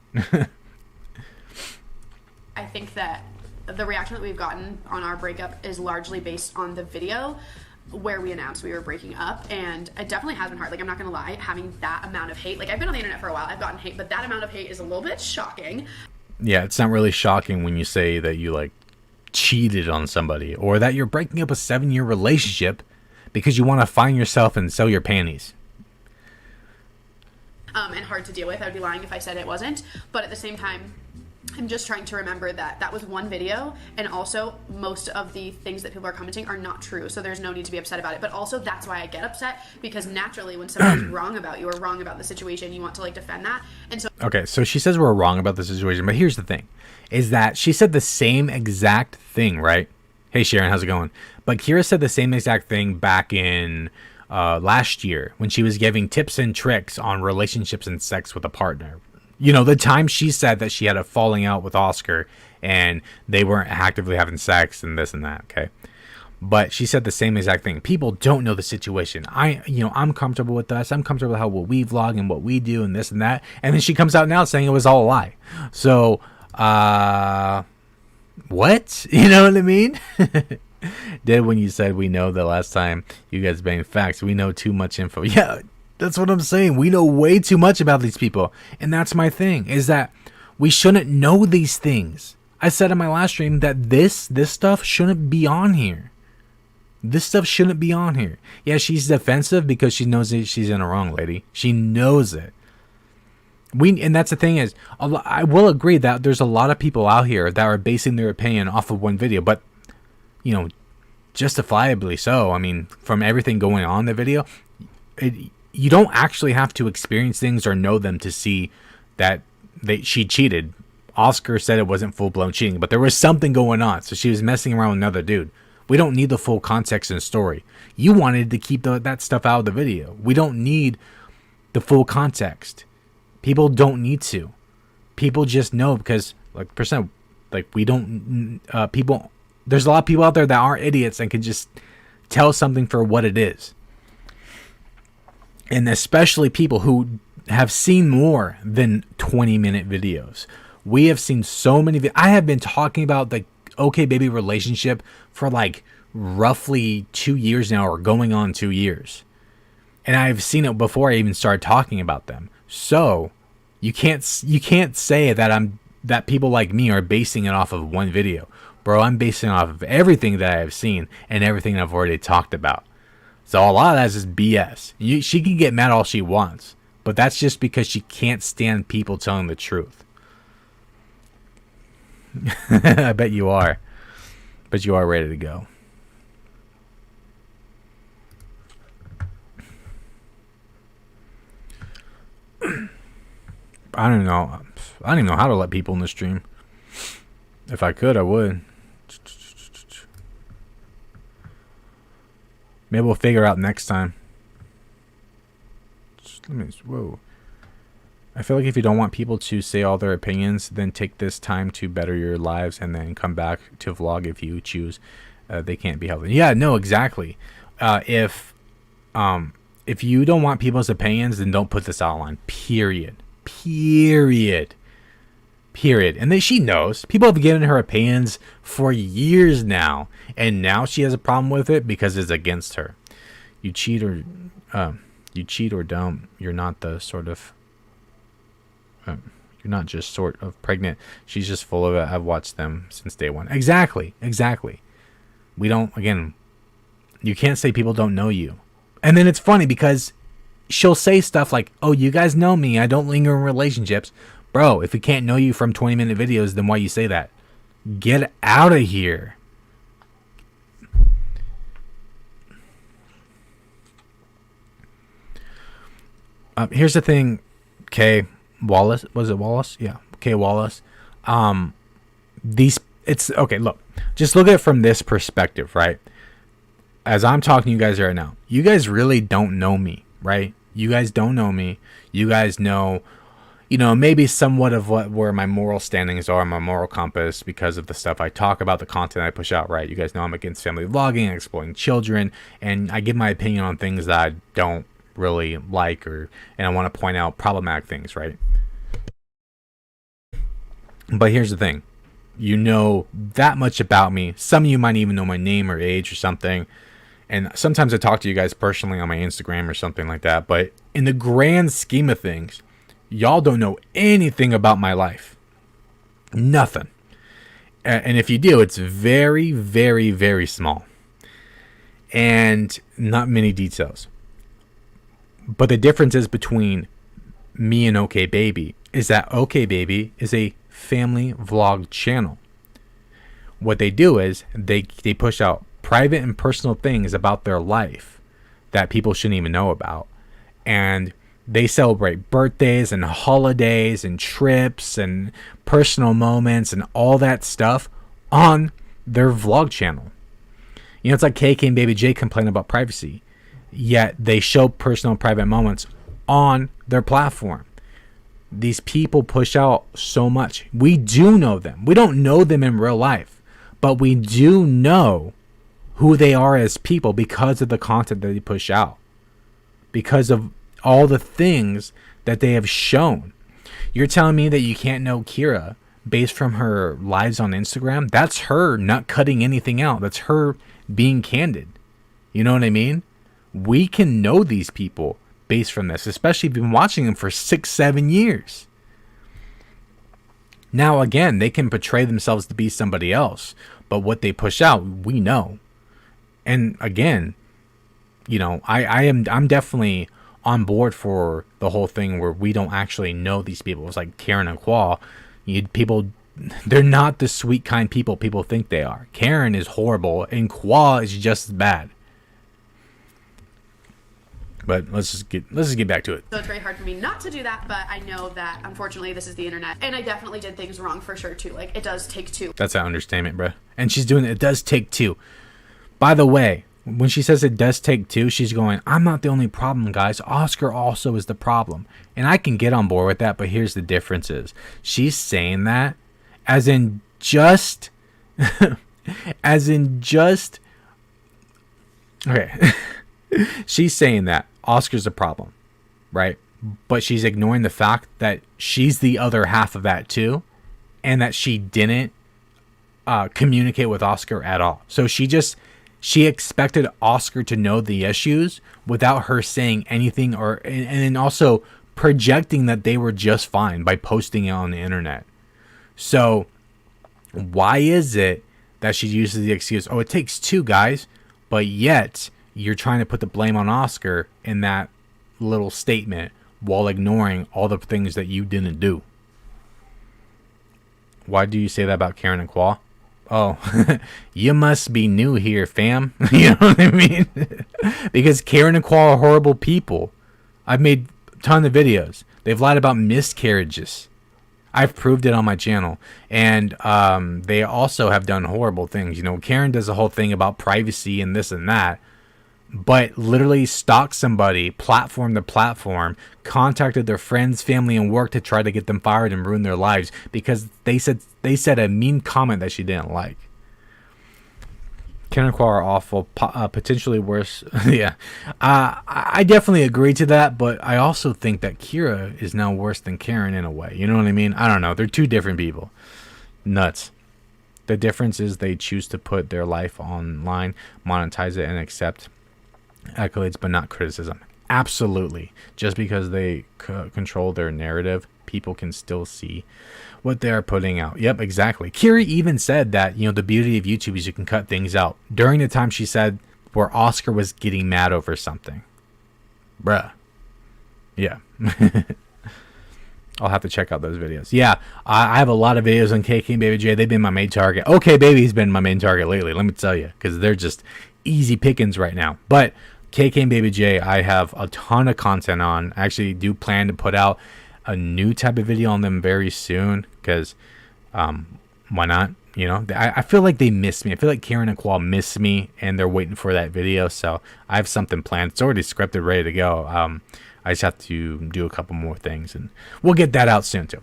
Speaker 2: I think that the reaction that we've gotten on our breakup is largely based on the video where we announced we were breaking up, and it definitely has been hard. Like, I'm not gonna lie, having that amount of hate. Like, I've been on the internet for a while. I've gotten hate, but that amount of hate is a little bit shocking.
Speaker 1: Yeah, it's not really shocking when you say that you like cheated on somebody or that you're breaking up a 7-year relationship because you want to find yourself and sell your panties.
Speaker 2: And hard to deal with. I would be lying if I said it wasn't. But at the same time, I'm just trying to remember that that was one video, and also most of the things that people are commenting are not true, so there's no need to be upset about it. But also that's why I get upset, because naturally when someone's wrong about you or wrong about the situation, you want to like defend that. And so
Speaker 1: okay, so she says we're wrong about the situation, but here's the thing, is that she said the same exact thing, right? Hey Sharon, how's it going? But Kyra said the same exact thing back in last year when she was giving tips and tricks on relationships and sex with a partner. You know, the time she said that she had a falling out with Oscar and they weren't actively having sex and this and that, okay? But she said the same exact thing. People don't know the situation. I'm comfortable with us. I'm comfortable with how we vlog and what we do and this and that. And then she comes out now saying it was all a lie. So, what? You know what I mean? Did when you said we know the last time you guys banged facts, we know too much info. Yeah, that's what I'm saying. We know way too much about these people. And that's my thing, is that we shouldn't know these things. I said in my last stream that this stuff shouldn't be on here. This stuff shouldn't be on here. Yeah, she's defensive because she knows that she's in the wrong, lady. She knows it. And that's the thing is, I will agree that there's a lot of people out here that are basing their opinion off of one video, but, you know, justifiably so. I mean, from everything going on in the video, you don't actually have to experience things or know them to see that she cheated. Oscar said it wasn't full-blown cheating, but there was something going on. So she was messing around with another dude. We don't need the full context and story. You wanted to keep that stuff out of the video. We don't need the full context. People don't need to. People just know because, we don't, people, there's a lot of people out there that aren't idiots and can just tell something for what it is. And especially people who have seen more than 20-minute videos. We have seen so many. I have been talking about the okbaby relationship for like roughly 2 years now, or going on 2 years. And I've seen it before I even started talking about them. So you can't say that people like me are basing it off of one video. Bro, I'm basing it off of everything that I have seen and everything I've already talked about. So a lot of that is just BS. She can get mad all she wants, but that's just because she can't stand people telling the truth. I bet you are. But you are ready to go. I don't know. I don't even know how to let people in the stream. If I could, I would. Maybe we'll figure out next time. Whoa. I feel like if you don't want people to say all their opinions, then take this time to better your lives and then come back to vlog if you choose. They can't be held. Yeah, no, exactly. If you don't want people's opinions, then don't put this out online. Period. And she knows. People have given her opinions for years now, and now she has a problem with it because it's against her. You cheat or don't. You're not the sort of. You're not just sort of pregnant. She's just full of it. I've watched them since day one. Exactly. We don't. Again, you can't say people don't know you. And then it's funny because she'll say stuff like, "Oh, you guys know me. I don't linger in relationships." Bro, if we can't know you from 20-minute videos, then why you say that? Get out of here. Here's the thing, Kay Wallace. Was it Wallace? Yeah, Kay Wallace. It's okay. Look, just look at it from this perspective, right? As I'm talking to you guys right now, you guys really don't know me, right? You guys don't know me. You guys know, maybe somewhat of where my moral standings are, my moral compass, because of the stuff I talk about, the content I push out, right? You guys know I'm against family vlogging, exploiting children, and I give my opinion on things that I don't really like, and I want to point out problematic things, right? But here's the thing. You know that much about me. Some of you might even know my name or age or something. And sometimes I talk to you guys personally on my Instagram or something like that. But in the grand scheme of things, y'all don't know anything about my life. Nothing. And if you do, it's very, very, very small. And not many details. But the difference is between me and okbaby is that okbaby is a family vlog channel. What they do is they push out private and personal things about their life that people shouldn't even know about. And they celebrate birthdays and holidays and trips and personal moments and all that stuff on their vlog channel. You know, it's like KK and Baby J complain about privacy, yet they show personal and private moments on their platform. These people push out so much. We do know them. We don't know them in real life, but we do know who they are as people because of the content that they push out, because of all the things that they have shown. You're telling me that you can't know Kyra based from her lives on Instagram? That's her not cutting anything out. That's her being candid. You know what I mean? We can know these people based from this, especially if you've been watching them for 6-7 years. Now, again, they can portray themselves to be somebody else, but what they push out, we know. And again, you know, I'm definitely on board for the whole thing where we don't actually know these people. It's like Karen and Kwa. People, they're not the sweet, kind people think they are. Karen is horrible, and Kwa is just as bad. But let's just get back to it.
Speaker 2: So it's very hard for me not to do that, but I know that unfortunately this is the internet, and I definitely did things wrong for sure too. Like, it does take two.
Speaker 1: That's an understatement, bro. And she's doing it. It does take two. By the way, when she says it does take two, she's going, I'm not the only problem, guys. Oscar also is the problem. And I can get on board with that, but here's the differences. She's saying that as in just okay. She's saying that Oscar's a problem, right? But she's ignoring the fact that she's the other half of that too, and that she didn't communicate with Oscar at all. So she expected Oscar to know the issues without her saying anything, and then also projecting that they were just fine by posting it on the internet. So why is it that she uses the excuse, oh, it takes two, guys, but yet you're trying to put the blame on Oscar in that little statement while ignoring all the things that you didn't do? Why do you say that about Karen and Kwa? Oh, you must be new here, fam. You know what I mean? Because Karen and Kwa are horrible people. I've made a ton of videos. They've lied about miscarriages. I've proved it on my channel. And they also have done horrible things. You know, Karen does a whole thing about privacy and this and that, but literally stalked somebody, platform to platform, contacted their friends, family, and work to try to get them fired and ruin their lives because they said a mean comment that she didn't like. Karen and Kwa are awful, potentially worse. Yeah, I definitely agree to that, but I also think that Kyra is now worse than Karen in a way. You know what I mean? I don't know. They're two different people. Nuts. The difference is they choose to put their life online, monetize it, and accept accolades, but not criticism. Absolutely. Just because they control their narrative, people can still see what they are putting out. Yep, exactly. Kyra even said that, you know, the beauty of YouTube is you can cut things out. During the time she said where Oscar was getting mad over something. Bruh. Yeah. I'll have to check out those videos. Yeah, I have a lot of videos on KK and Baby J. They've been my main target. Okay, Baby's been my main target lately, let me tell you, because they're just easy pickings right now. But KK and Baby J, I have a ton of content on. I actually do plan to put out a new type of video on them very soon, because why not? You know, I feel like they miss me. I feel like Karen and Kwa miss me, and they're waiting for that video. So I have something planned. It's already scripted, ready to go. I just have to do a couple more things, and we'll get that out soon too.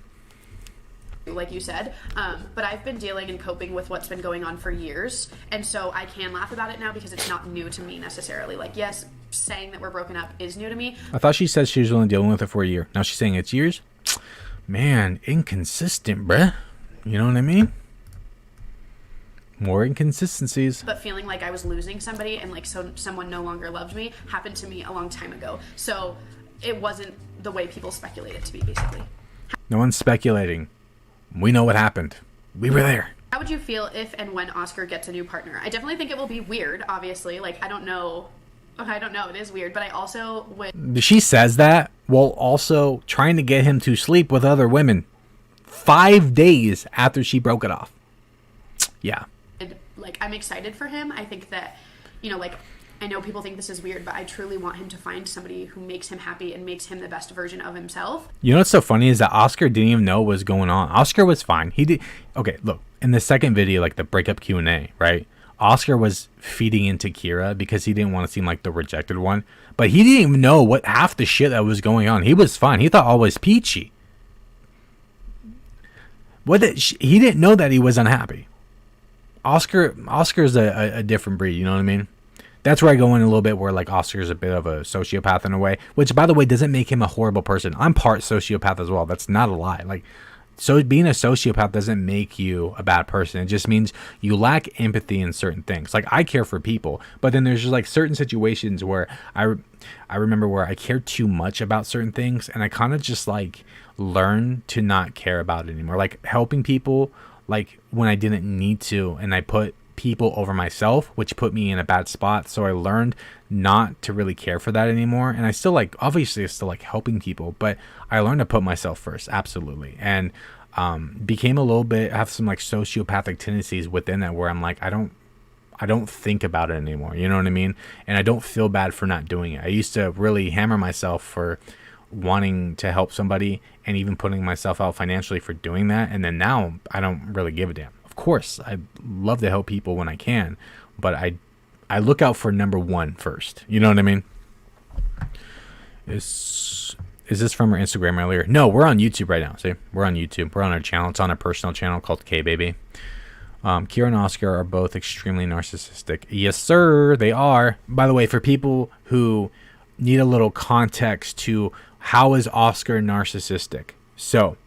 Speaker 2: Like you said, but I've been dealing and coping with what's been going on for years, and so I can laugh about it now because it's not new to me necessarily. Like, yes, saying that we're broken up is new to me.
Speaker 1: I thought she said she was only dealing with it for a year. Now she's saying it's years. Man, inconsistent, bruh. You know what I mean? More inconsistencies.
Speaker 2: But feeling like I was losing somebody and like someone no longer loved me happened to me a long time ago. So it wasn't the way people speculate it to be, basically.
Speaker 1: No one's speculating. We know what happened. We were there.
Speaker 2: How would you feel if and when Oscar gets a new partner? I definitely think it will be weird, obviously. Like, I don't know. It is weird, but I also would...
Speaker 1: She says that while also trying to get him to sleep with other women. 5 days after she broke it off. Yeah.
Speaker 2: Like, I'm excited for him. I think that, you know, like, I know people think this is weird, but I truly want him to find somebody who makes him happy and makes him the best version of himself.
Speaker 1: You know what's so funny is that Oscar didn't even know what was going on. Oscar was fine. He did. Okay, look, in the second video, like the breakup Q&A, right? Oscar was feeding into Kyra because he didn't want to seem like the rejected one. But he didn't even know what half the shit that was going on. He was fine. He thought all was peachy. He didn't know that he was unhappy. Oscar's a different breed, you know what I mean? That's where I go in a little bit where like Oscar's a bit of a sociopath in a way, which by the way doesn't make him a horrible person. I'm part sociopath as well. That's not a lie. Like, so being a sociopath doesn't make you a bad person. It just means you lack empathy in certain things. Like, I care for people, but then there's just like certain situations where I remember where I care too much about certain things, and I kind of just like learn to not care about it anymore. Like helping people, like when I didn't need to, and I put people over myself, which put me in a bad spot. So I learned not to really care for that anymore. And I still like, obviously I still like helping people, but I learned to put myself first. Absolutely. And became a little bit, have some like sociopathic tendencies within that where I'm like, I don't think about it anymore. You know what I mean? And I don't feel bad for not doing it. I used to really hammer myself for wanting to help somebody and even putting myself out financially for doing that. And then now I don't really give a damn. Of course, I love to help people when I can, but I look out for number one first. You know what I mean? Is this from our Instagram earlier? No, we're on YouTube right now. See, we're on YouTube. We're on our channel. It's on our personal channel called K-Baby. Kyra and Oscar are both extremely narcissistic. Yes, sir, they are. By the way, for people who need a little context to how is Oscar narcissistic? So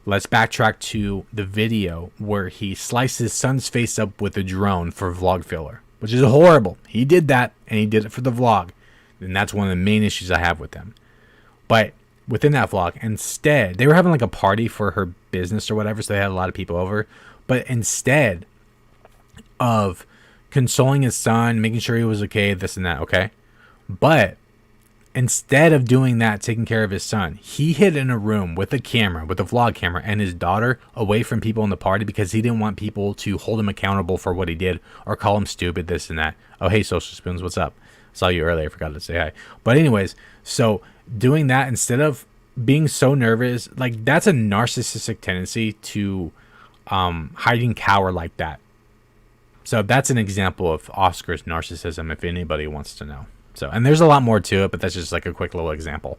Speaker 1: let's backtrack to the video where he sliced his son's face up with a drone for vlog filler, which is horrible. He did that, and he did it for the vlog. And that's one of the main issues I have with him. But within that vlog, instead, they were having like a party for her business or whatever, so they had a lot of people over. But instead of consoling his son, making sure he was okay, this and that, okay? But instead of doing that, taking care of his son, he hid in a room with a camera, with a vlog camera, and his daughter away from people in the party because he didn't want people to hold him accountable for what he did or call him stupid, this and that. Oh, hey, Social Spoons, what's up? Saw you earlier, forgot to say hi. But anyways, so doing that instead of being so nervous, like that's a narcissistic tendency to hiding cower like that. So that's an example of Oscar's narcissism, if anybody wants to know. So, and there's a lot more to it, but that's just like a quick little example.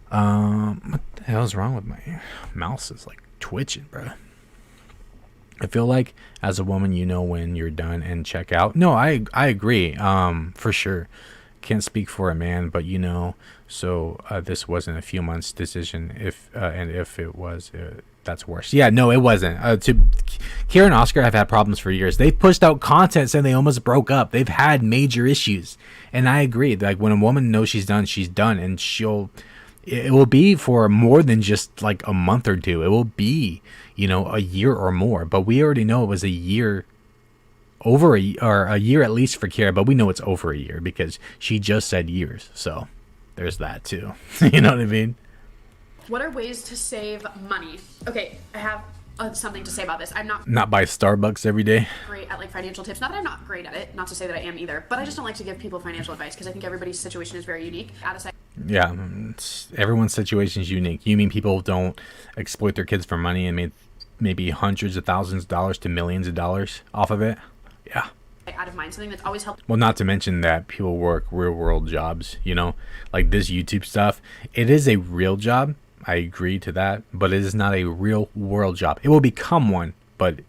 Speaker 1: What the hell is wrong with my mouse? Is like twitching, bro. I feel like as a woman, you know when you're done and check out. No, I agree. For sure. Can't speak for a man, but you know. So this wasn't a few months decision. If it was, that's worse. Yeah, no, it wasn't. Kyra and Oscar have had problems for years. They've pushed out content saying they almost broke up. They've had major issues, and I agree. Like when a woman knows she's done, and it will be for more than just like a month or two. It will be, you know, a year or more. But we already know it was a year, or a year at least for Kyra. But we know it's over a year because she just said years. So there's that too. You know what I mean?
Speaker 2: What are ways to save money? Okay, I have something to say about this. I'm
Speaker 1: not buy Starbucks every day.
Speaker 2: Great at like financial tips. Not that I'm not great at it. Not to say that I am either. But I just don't like to give people financial advice because I think everybody's situation is very unique.
Speaker 1: Yeah, everyone's situation is unique. You mean people don't exploit their kids for money and made maybe hundreds of thousands of dollars to millions of dollars off of it? Yeah.
Speaker 2: Out of mind, something that's always helped.
Speaker 1: Well, not to mention that people work real world jobs, you know, like this YouTube stuff. It is a real job. I agree to that, but it is not a real world job. It will become one, but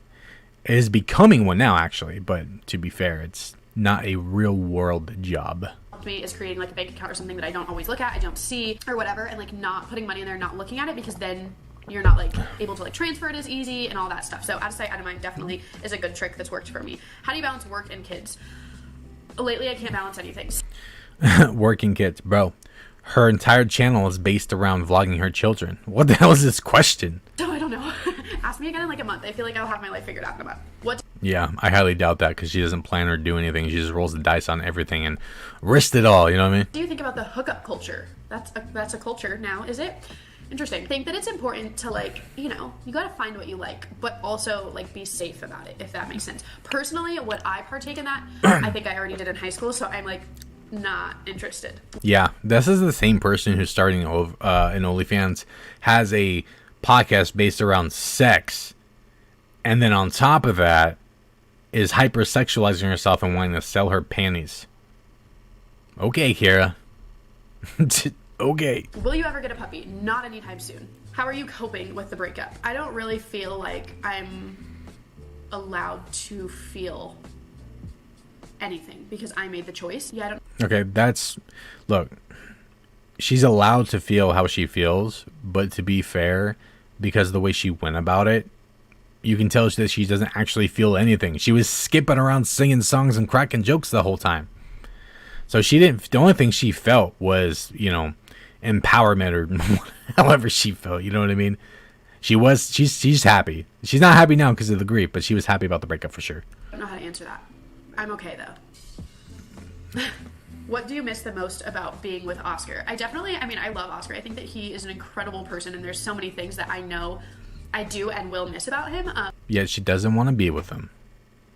Speaker 1: it is becoming one now, actually. But to be fair, it's not a real world job.
Speaker 2: Me is creating like a bank account or something that I don't always look at, I don't see or whatever, and like not putting money in there, not looking at it, because then you're not like able to like transfer it as easy and all that stuff. So out of sight, out of mind definitely is a good trick that's worked for me. How do you balance work and kids? Lately, I can't balance anything.
Speaker 1: Working kids, bro. Her entire channel is based around vlogging her children. What the hell is this question?
Speaker 2: Oh, I don't know. Ask me again in like a month. I feel like I'll have my life figured out in a month.
Speaker 1: Yeah, I highly doubt that because she doesn't plan or do anything. She just rolls the dice on everything and risks it all. You know what I mean?
Speaker 2: What do you think about the hookup culture? That's a culture now, is it? Interesting. I think that it's important to, like, you know, you gotta find what you like, but also, like, be safe about it, if that makes sense. Personally, what I partake in that, I think I already did in high school, so I'm, like, not interested.
Speaker 1: Yeah, this is the same person who's starting in OnlyFans, has a podcast based around sex, and then on top of that, is hypersexualizing herself and wanting to sell her panties. Okay, Kyra. Okay.
Speaker 2: Will you ever get a puppy? Not anytime soon. How are you coping with the breakup? I don't really feel like I'm allowed to feel anything because I made the choice. Yeah, I don't.
Speaker 1: Okay, look, she's allowed to feel how she feels, but to be fair, because of the way she went about it, you can tell that she doesn't actually feel anything. She was skipping around singing songs and cracking jokes the whole time. So the only thing she felt was, you know, empowerment or however she felt, you know what I mean? She's happy. She's not happy now because of the grief, but she was happy about the breakup for sure.
Speaker 2: I don't know how to answer that. I'm okay though. What do you miss the most about being with Oscar? I love Oscar. I think that he is an incredible person, and there's so many things that I know I do and will miss about him.
Speaker 1: Yet she doesn't want to be with him.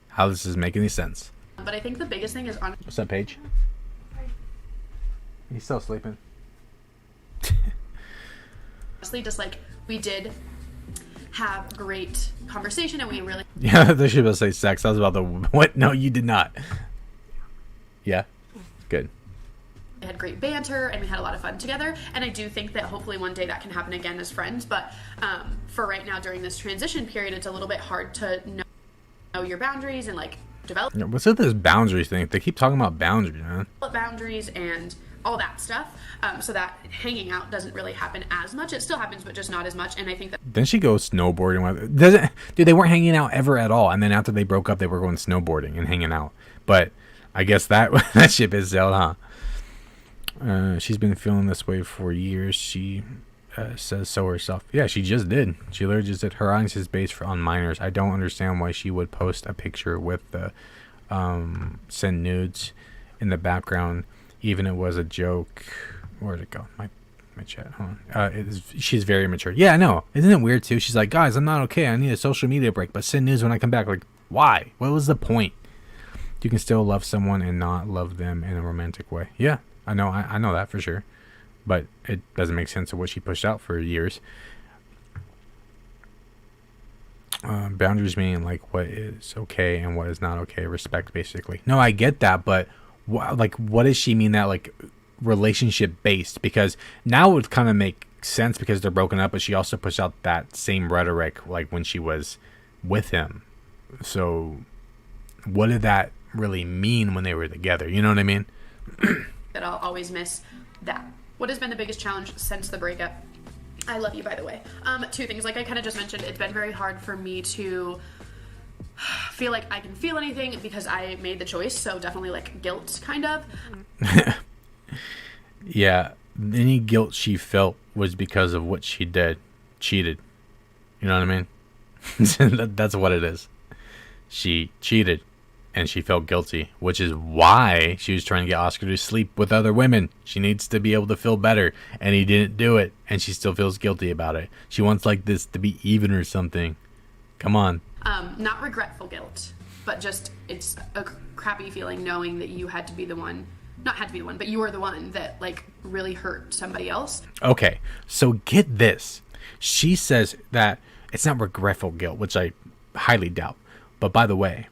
Speaker 1: How does this make any sense?
Speaker 2: But I think the biggest thing is
Speaker 1: What's up, Paige? He's still sleeping.
Speaker 2: honestly just like we did have great conversation and we really
Speaker 1: Yeah, they should say sex. I was about to what? No, you did not. Yeah, good.
Speaker 2: had great banter and we had a lot of fun together, and I do think that hopefully one day that can happen again as friends, but for right now during this transition period it's a little bit hard to know your boundaries and like develop
Speaker 1: What's with this boundaries thing? They keep talking about boundaries, man.
Speaker 2: boundaries and all that stuff, so that hanging out doesn't really happen as much. It still happens, but just not as much. And I think that
Speaker 1: Then she goes snowboarding. Dude, they weren't hanging out ever at all. And then after they broke up, they were going snowboarding and hanging out. But I guess that ship is sailed, huh? She's been feeling this way for years. She says so herself. Yeah, she just did. She literally just did. Her audience is based on minors. I don't understand why she would post a picture with the send nudes in the background. Even it was a joke. Where'd it go? My chat. Hold on. She's very mature. Yeah, I know. Isn't it weird too? She's like, guys, I'm not okay. I need a social media break, but send news when I come back. Like, why? What was the point? You can still love someone and not love them in a romantic way. Yeah, I know. I know that for sure. But it doesn't make sense of what she pushed out for years. Boundaries meaning like what is okay and what is not okay. Respect, basically. No, I get that, but what does she mean that like relationship based? Because now it would kind of make sense because they're broken up, but she also pushed out that same rhetoric like when she was with him. So what did that really mean when they were together? You know what I mean?
Speaker 2: that I'll always miss that. What has been the biggest challenge since the breakup? I love you, by the way. Two things, like I kind of just mentioned, it's been very hard for me to feel like I can feel anything because I made the choice, so definitely like guilt, kind of.
Speaker 1: Yeah, any guilt she felt was because of what she did. Cheated. You know what I mean? That's what it is. She cheated and she felt guilty, which is why she was trying to get Oscar to sleep with other women. She needs to be able to feel better, and he didn't do it, and she still feels guilty about it. She wants like this to be even or something. Come on.
Speaker 2: Not regretful guilt, but just it's a crappy feeling knowing that you had to be the one, not had to be the one, but you were the one that like really hurt somebody else.
Speaker 1: Okay, so get this. She says that it's not regretful guilt, which I highly doubt. But by the way,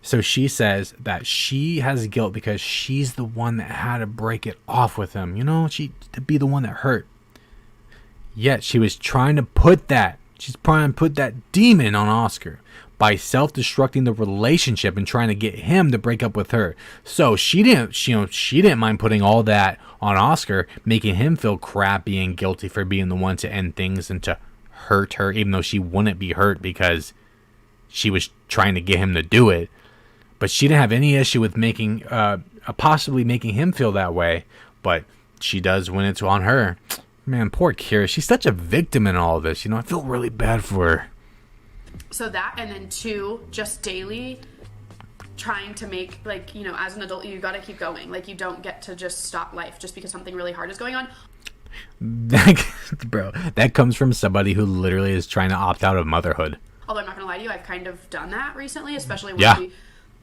Speaker 1: so she says that she has guilt because she's the one that had to break it off with him. You know, she to be the one that hurt. Yet she was trying to put that. She's trying to put that demon on Oscar by self-destructing the relationship and trying to get him to break up with her. So she didn't mind putting all that on Oscar, making him feel crappy and guilty for being the one to end things and to hurt her, even though she wouldn't be hurt because she was trying to get him to do it. But she didn't have any issue with making, possibly making him feel that way. But she does when it's on her. Man, poor Kyra. She's such a victim in all of this. You know, I feel really bad for her.
Speaker 2: So that, and then two, just daily trying to make, like, you know, as an adult, you got to keep going. Like, you don't get to just stop life just because something really hard is going on.
Speaker 1: Bro, that comes from somebody who literally is trying to opt out of motherhood.
Speaker 2: Although I'm not gonna lie to you, I've kind of done that recently, especially when
Speaker 1: Yeah.
Speaker 2: we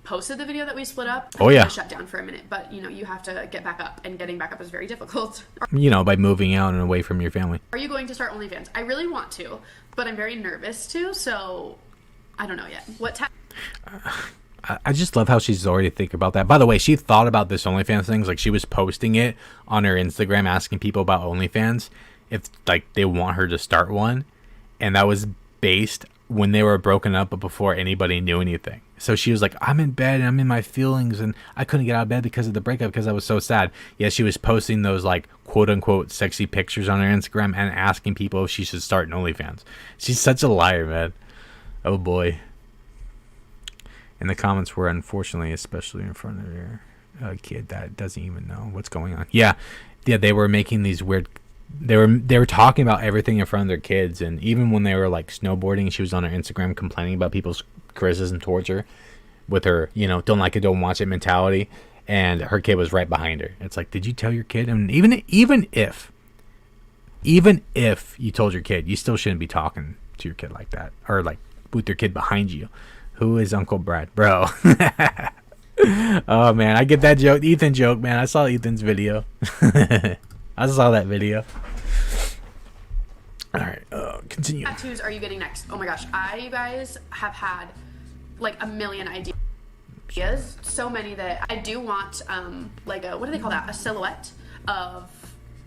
Speaker 2: posted the video that we split up.
Speaker 1: Oh, yeah.
Speaker 2: I shut down for a minute, but you know, you have to get back up, and getting back up is very difficult.
Speaker 1: You know, by moving out and away from your family.
Speaker 2: Are you going to start OnlyFans? I really want to, but I'm very nervous to, so I don't know yet.
Speaker 1: I just love how she's already thinking about that. By the way, she thought about this OnlyFans things. Like, she was posting it on her Instagram, asking people about OnlyFans if, like, they want her to start one. And that was based when they were broken up, but before anybody knew anything. So she was like, I'm in bed and I'm in my feelings and I couldn't get out of bed because of the breakup because I was so sad. Yeah, she was posting those, like, quote-unquote sexy pictures on her Instagram and asking people if she should start an OnlyFans. She's such a liar, man. Oh, boy. And the comments were, unfortunately, especially in front of your kid that doesn't even know what's going on. Yeah, they were making these weird. They were talking about everything in front of their kids, and even when they were like snowboarding, she was on her Instagram complaining about people's criticism towards her, with her, you know, don't like it, don't watch it mentality, and her kid was right behind her. It's like, did you tell your kid? And even if you told your kid, you still shouldn't be talking to your kid like that, or like with your kid behind you. Who is Uncle Brad? Bro. Oh, man. I get that joke. Ethan joke, man. I saw Ethan's video. I saw that video. All right. Continue.
Speaker 2: Tattoos are you getting next? Oh, my gosh. You guys have had, like, a million ideas. So many that I do want, like, what do they call that? A silhouette of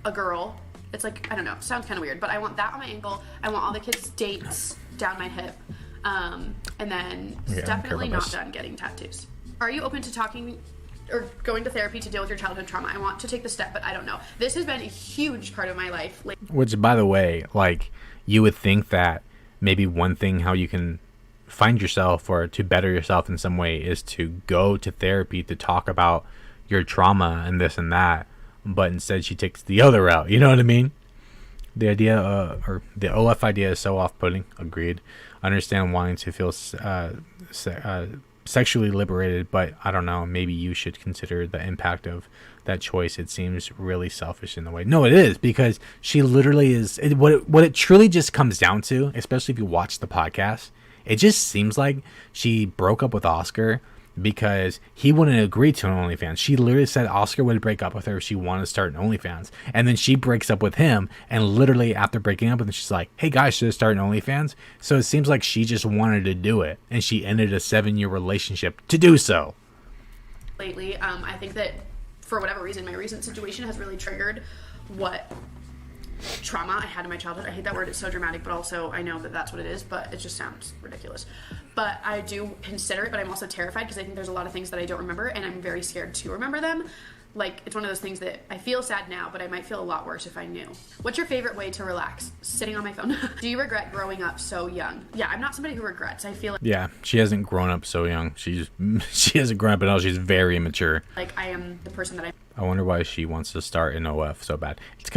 Speaker 2: a girl. It's like, I don't know. Sounds kind of weird. But I want that on my ankle. I want all the kids' dates down my hip. And then definitely not done getting tattoos. Are you open to talking or going to therapy to deal with your childhood trauma? I want to take the step, but I don't know. This has been a huge part of my life.
Speaker 1: Which, by the way, like, you would think that maybe one thing how you can find yourself or to better yourself in some way is to go to therapy to talk about your trauma and this and that. But instead she takes the other route. You know what I mean? The idea, or the OF idea is so off-putting. Agreed. I understand wanting to feel sexually liberated, but I don't know. Maybe you should consider the impact of that choice. It seems really selfish in the way. No, it is, because she literally is. What it truly just comes down to, especially if you watch the podcast, it just seems like she broke up with Oscar because he wouldn't agree to an OnlyFans. She literally said Oscar would break up with her if she wanted to start an OnlyFans. And then she breaks up with him, and literally after breaking up with him, she's like, hey guys, should I start an OnlyFans? So it seems like she just wanted to do it, and she ended a 7-year relationship to do so.
Speaker 2: Lately, I think that for whatever reason, my recent situation has really triggered what trauma I had in my childhood. I hate that word, it's so dramatic, but also I know that that's what it is, but it just sounds ridiculous. But I do consider it, but I'm also terrified because I think there's a lot of things that I don't remember, and I'm very scared to remember them. Like, it's one of those things that I feel sad now, but I might feel a lot worse if I knew. What's your favorite way to relax? Sitting on my phone. Do you regret growing up so young? Yeah, I'm not somebody who regrets. I feel like...
Speaker 1: Yeah, she hasn't grown up so young. She hasn't grown up at all. She's very immature.
Speaker 2: Like, I am the person that
Speaker 1: I wonder why she wants to start an OF so bad. It's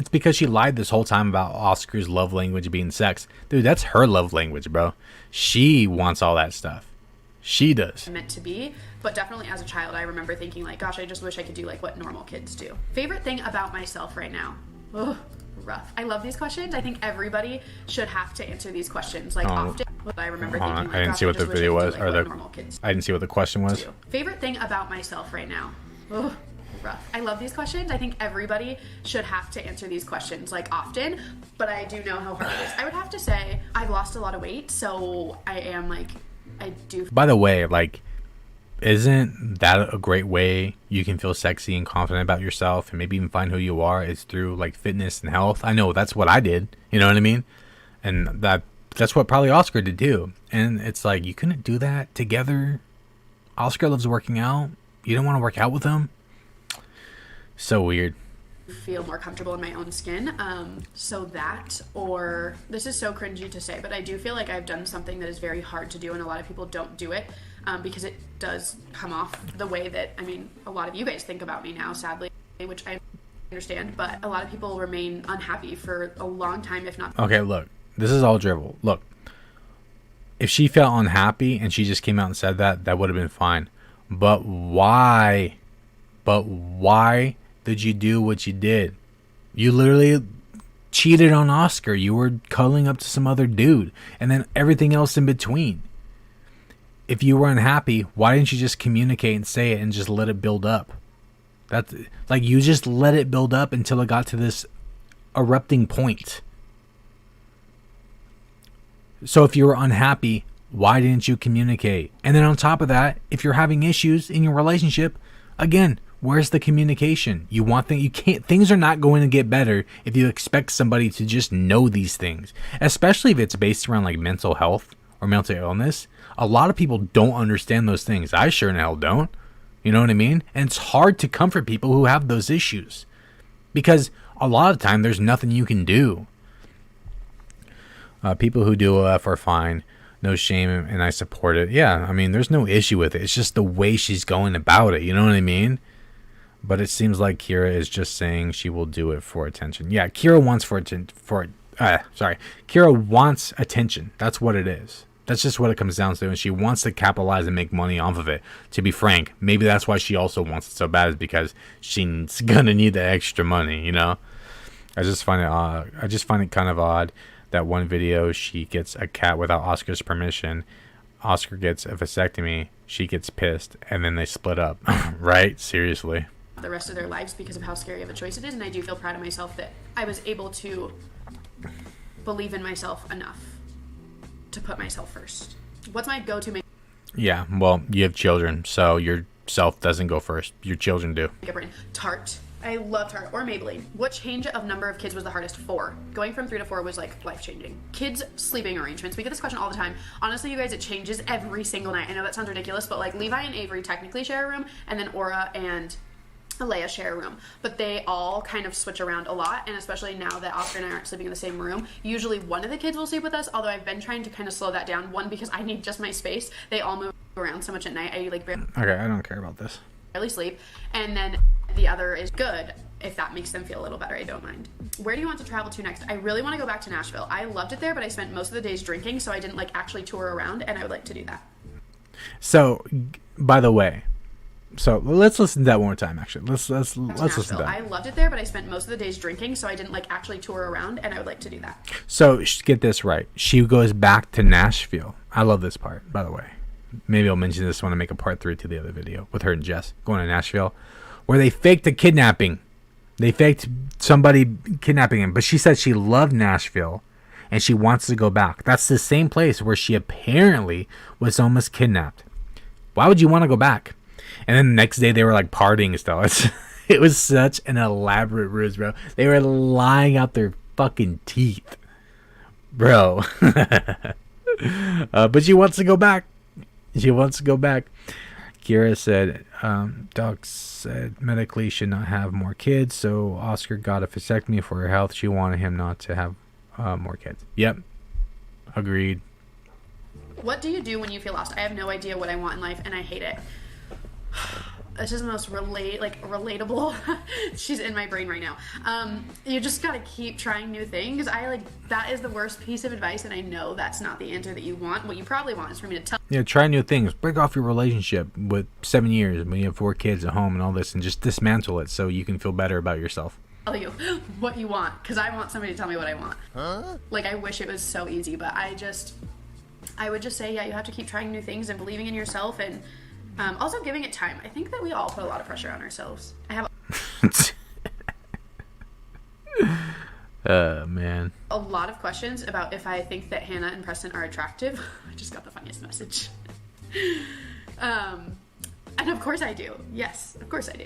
Speaker 1: because she lied this whole time about Oscar's love language being sex. Dude, that's her love language, bro. She wants all that stuff. She does.
Speaker 2: Meant to be, but definitely as a child, I remember thinking like, gosh, I just wish I could do like what normal kids do. Favorite thing about myself right now? Ugh, rough. I love these questions. I think everybody should have to answer these questions. Like often, I remember thinking like,
Speaker 1: I didn't see what the video was, or the normal kids. I didn't see what the question was.
Speaker 2: Favorite thing about myself right now? Ugh, rough. I love these questions. I think everybody should have to answer these questions like often, but I do know how hard it is. I would have to say I've lost a lot of weight, so I am like, I do.
Speaker 1: By the way, like, isn't that a great way you can feel sexy and confident about yourself and maybe even find who you are is through like fitness and health? I know that's what I did. You know what I mean? And that's what probably Oscar did too. And it's like, you couldn't do that together. Oscar loves working out. You don't want to work out with him? So weird.
Speaker 2: Feel more comfortable in my own skin. So that, or this is so cringy to say, but I do feel like I've done something that is very hard to do, and a lot of people don't do it because it does come off the way that, I mean, a lot of you guys think about me now, sadly, which I understand, but a lot of people remain unhappy for a long time, if not.
Speaker 1: Okay, look, this is all drivel. Look, if she felt unhappy and she just came out and said that, that would have been fine. But why did you do what you did? You literally cheated on Oscar. You were cuddling up to some other dude, and then everything else in between. If you were unhappy, why didn't you just communicate and say it and just let it build up? That's like, you just let it build up until it got to this erupting point. So if you were unhappy, why didn't you communicate? And then on top of that, if you're having issues in your relationship, again, where's the communication? Things are not going to get better if you expect somebody to just know these things, especially if it's based around like mental health or mental illness. A lot of people don't understand those things. I sure in hell don't. You know what I mean? And it's hard to comfort people who have those issues, because a lot of the time there's nothing you can do. People who do OF are fine. No shame, and I support it. Yeah, I mean, there's no issue with it. It's just the way she's going about it. You know what I mean? But it seems like Kyra is just saying she will do it for attention. Yeah, Kyra wants Kyra wants attention. That's what it is. That's just what it comes down to. And she wants to capitalize and make money off of it. To be frank, maybe that's why she also wants it so bad, is because she's gonna need the extra money. You know? I just find it kind of odd that one video she gets a cat without Oscar's permission. Oscar gets a vasectomy. She gets pissed, and then they split up. Right? Seriously.
Speaker 2: The rest of their lives because of how scary of a choice it is, and I do feel proud of myself that I was able to believe in myself enough to put myself first. What's my go-to make?
Speaker 1: Yeah, well, you have children, so your self doesn't go first. Your children do.
Speaker 2: Tarte. I love Tarte or Maybelline. What change of number of kids was the hardest? 4. Going from 3 to 4 was like life-changing. Kids' sleeping arrangements. We get this question all the time. Honestly, you guys, it changes every single night. I know that sounds ridiculous, but like Levi and Avery technically share a room, and then Aura and Alea share a room, but they all kind of switch around a lot, and especially now that Oscar and I aren't sleeping in the same room, usually one of the kids will sleep with us, although I've been trying to kind of slow that down. One, because I need just my space. They all move around so much at night. I like barely
Speaker 1: I don't care about this.
Speaker 2: Sleep. And then the other is good. If that makes them feel a little better, I don't mind. Where do you want to travel to next? I really want to go back to Nashville. I loved it there, but I spent most of the days drinking, so I didn't like actually tour around, and I would like to do that. So,
Speaker 1: by the way, so let's listen to that one more time. Actually, let's listen to that.
Speaker 2: I loved it there, but I spent most of the days drinking, so I didn't like actually tour around, and I would like to do that.
Speaker 1: So get this right. She goes back to Nashville. I love this part, by the way. Maybe I'll mention this when I make a part 3 to the other video with her and Jess going to Nashville, where they faked a kidnapping. They faked somebody kidnapping him, but she said she loved Nashville and she wants to go back. That's the same place where she apparently was almost kidnapped. Why would you want to go back? And then the next day they were like partying and stuff. It was such an elaborate ruse, bro. They were lying out their fucking teeth, bro. But she wants to go back. She wants to go back. Kyra said, doc said medically should not have more kids, so Oscar got a vasectomy for her health. She wanted him not to have more kids. Yep. Agreed.
Speaker 2: What do you do when you feel lost? I have no idea what I want in life, and I hate it. This is the most relatable. She's in my brain right now. You just gotta keep trying new things. That is the worst piece of advice, and I know that's not the answer that you want. What you probably want is for me to tell.
Speaker 1: Yeah, try new things. Break off your relationship with 7 years when you have 4 kids at home and all this, and just dismantle it so you can feel better about yourself.
Speaker 2: Tell you what you want, because I want somebody to tell me what I want. Huh? Like, I wish it was so easy, but I would just say, yeah, you have to keep trying new things and believing in yourself, and also giving it time. I think that we all put a lot of pressure on ourselves. I have
Speaker 1: man.
Speaker 2: A lot of questions about if I think that Hannah and Preston are attractive. I just got the funniest message. And of course I do. Yes, of course I do.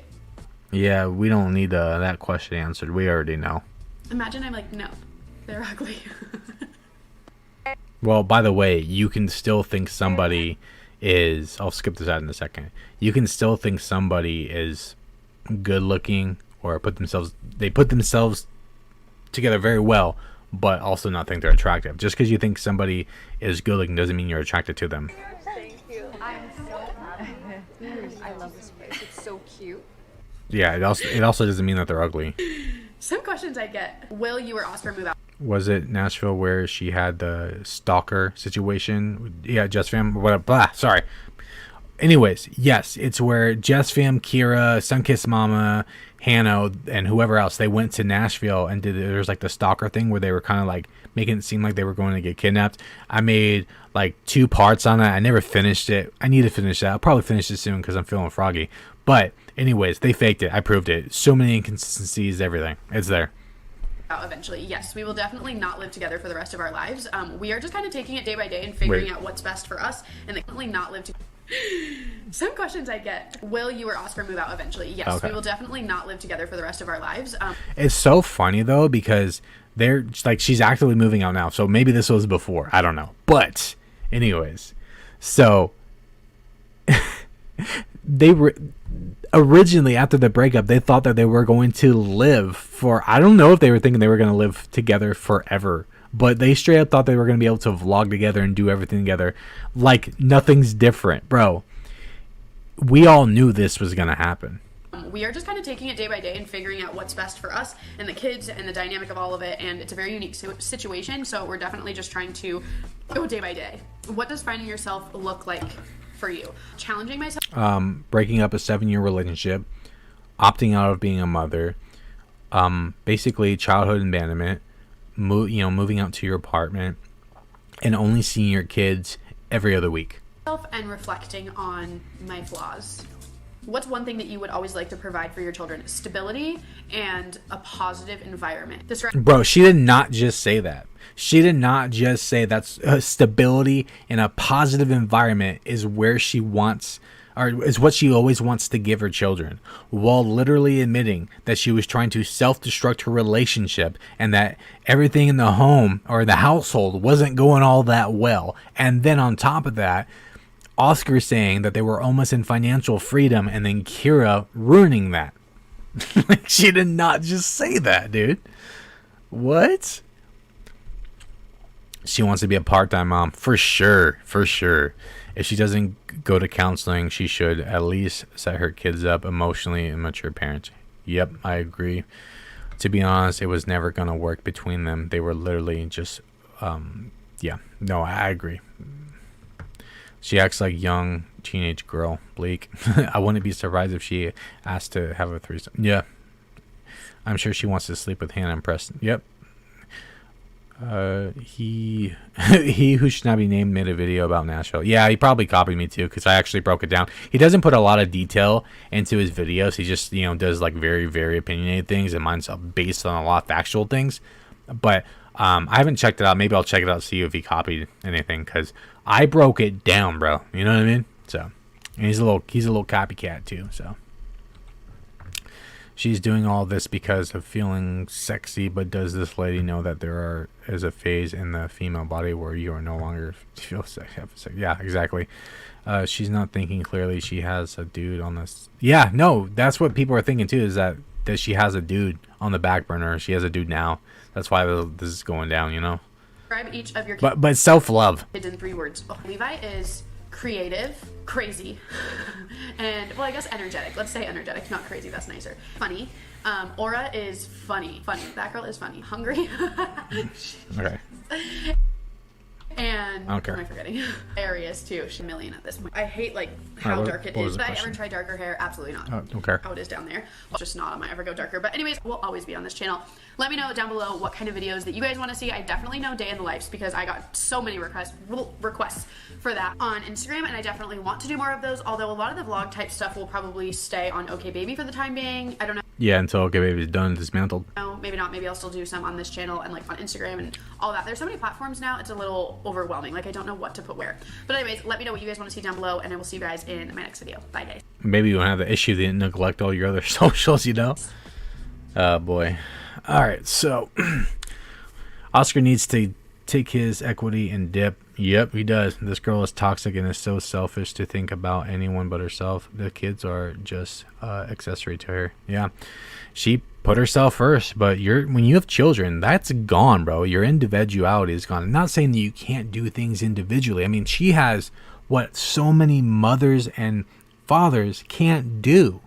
Speaker 1: Yeah, we don't need that question answered. We already know.
Speaker 2: Imagine I'm like, no, they're ugly.
Speaker 1: Well, by the way, you can still think somebody is... I'll skip this out in a second. You can still think somebody is good looking or put themselves together very well, but also not think they're attractive. Just because you think somebody is good looking doesn't mean you're attracted to them.
Speaker 3: Thank you. I'm so happy. I love this place. It's so cute.
Speaker 1: Yeah, it also doesn't mean that they're ugly.
Speaker 2: Some questions I get. Will you or Oscar move out?
Speaker 1: Was it Nashville where she had the stalker situation? Yeah, Jess Fam. What? Blah. Sorry. Anyways, yes, it's where Jess Fam, Kyra, Sunkiss Mama, Hannah and whoever else, they went to Nashville and there's like the stalker thing where they were kind of like making it seem like they were going to get kidnapped. I made like 2 parts on that. I never finished it. I need to finish that. I'll probably finish it soon because I'm feeling froggy. But anyways, they faked it. I proved it. So many inconsistencies, everything. It's there.
Speaker 2: Eventually, yes, we will definitely not live together for the rest of our lives. We are just kind of taking it day by day and figuring out what's best for us, and definitely not live together. Some questions I get: will you or Oscar move out eventually? Yes, okay. We will definitely not live together for the rest of our lives.
Speaker 1: It's so funny though, because they're like, she's actively moving out now, so maybe this was before, I don't know. But anyways, so they were originally, after the breakup, they thought that they were going to live for, I don't know if they were thinking they were going to live together forever, but they straight up thought they were going to be able to vlog together and do everything together like nothing's different. Bro, we all knew this was going to happen.
Speaker 2: We are just kind of taking it day by day and figuring out what's best for us and the kids and the dynamic of all of it, and it's a very unique situation, so we're definitely just trying to go day by day. What does finding yourself look like for you? Challenging myself?
Speaker 1: Breaking up a 7-year relationship, opting out of being a mother, basically childhood abandonment, moving out to your apartment, and only seeing your kids every other week.
Speaker 2: And reflecting on my flaws. What's one thing that you would always like to provide for your children? Stability and a positive environment.
Speaker 1: Bro, she did not just say that. She did not just say that's stability and a positive environment is where she wants, or is what she always wants to give her children, while literally admitting that she was trying to self-destruct her relationship and that everything in the home or the household wasn't going all that well. And then on top of that, Oscar saying that they were almost in financial freedom, and then Kyra ruining that. Like, she did not just say that, dude. What? She wants to be a part-time mom. For sure. For sure. If she doesn't go to counseling, she should at least set her kids up emotionally and mature parents. Yep, I agree. To be honest, it was never going to work between them. They were literally just, yeah. No, I agree. She acts like young teenage girl. Bleak. I wouldn't be surprised if she asked to have a threesome. Yeah. I'm sure she wants to sleep with Hannah and Preston. Yep. He who should not be named made a video about Nashville. Yeah, he probably copied me too, because I actually broke it down. He doesn't put a lot of detail into his videos. He just, does like very, very opinionated things, and mine's based on a lot of factual things. But I haven't checked it out. Maybe I'll check it out, see if he copied anything, because I broke it down, bro. You know what I mean? So, and he's a little copycat too. So, she's doing all this because of feeling sexy, but does this lady know that there is a phase in the female body where you are no longer feel sexy? Yeah, exactly. She's not thinking clearly. She has a dude on this. Yeah, no, that's what people are thinking too. Is that she has a dude on the back burner? She has a dude now. That's why this is going down.
Speaker 2: Describe each of your kids.
Speaker 1: But self-love.
Speaker 2: Kids in 3 words. Levi is creative, crazy, and, well, I guess energetic. Let's say energetic, not crazy. That's nicer. Funny. Aura is funny. That girl is funny. Hungry.
Speaker 1: Okay.
Speaker 2: And
Speaker 1: I don't care.
Speaker 2: What am I forgetting? Arius too. She's a million at this point. I hate how dark it is. Did I ever try darker hair? Absolutely not.
Speaker 1: Oh, don't care.
Speaker 2: How it is down there. Well, just not on my ever go darker. But anyways, we'll always be on this channel. Let me know down below what kind of videos that you guys want to see. I definitely know day in the lives, because I got so many requests for that on Instagram, and I definitely want to do more of those. Although a lot of the vlog type stuff will probably stay on okbaby for the time being. I don't know.
Speaker 1: Yeah, until okbaby is done, dismantled.
Speaker 2: No, maybe not. Maybe I'll still do some on this channel and on Instagram and all that. There's so many platforms now, it's a little overwhelming. I don't know what to put where. But anyways, let me know what you guys want to see down below, and I will see you guys in my next video. Bye, guys.
Speaker 1: Maybe you won't have the issue that you neglect all your other socials, Oh, boy. All right, so Oscar needs to take his equity and dip. Yep, he does. This girl is toxic and is so selfish to think about anyone but herself. The kids are just accessory to her. Yeah, she put herself first, but when you have children, that's gone, bro. Your individuality is gone. I'm not saying that you can't do things individually. I mean, she has what so many mothers and fathers can't do.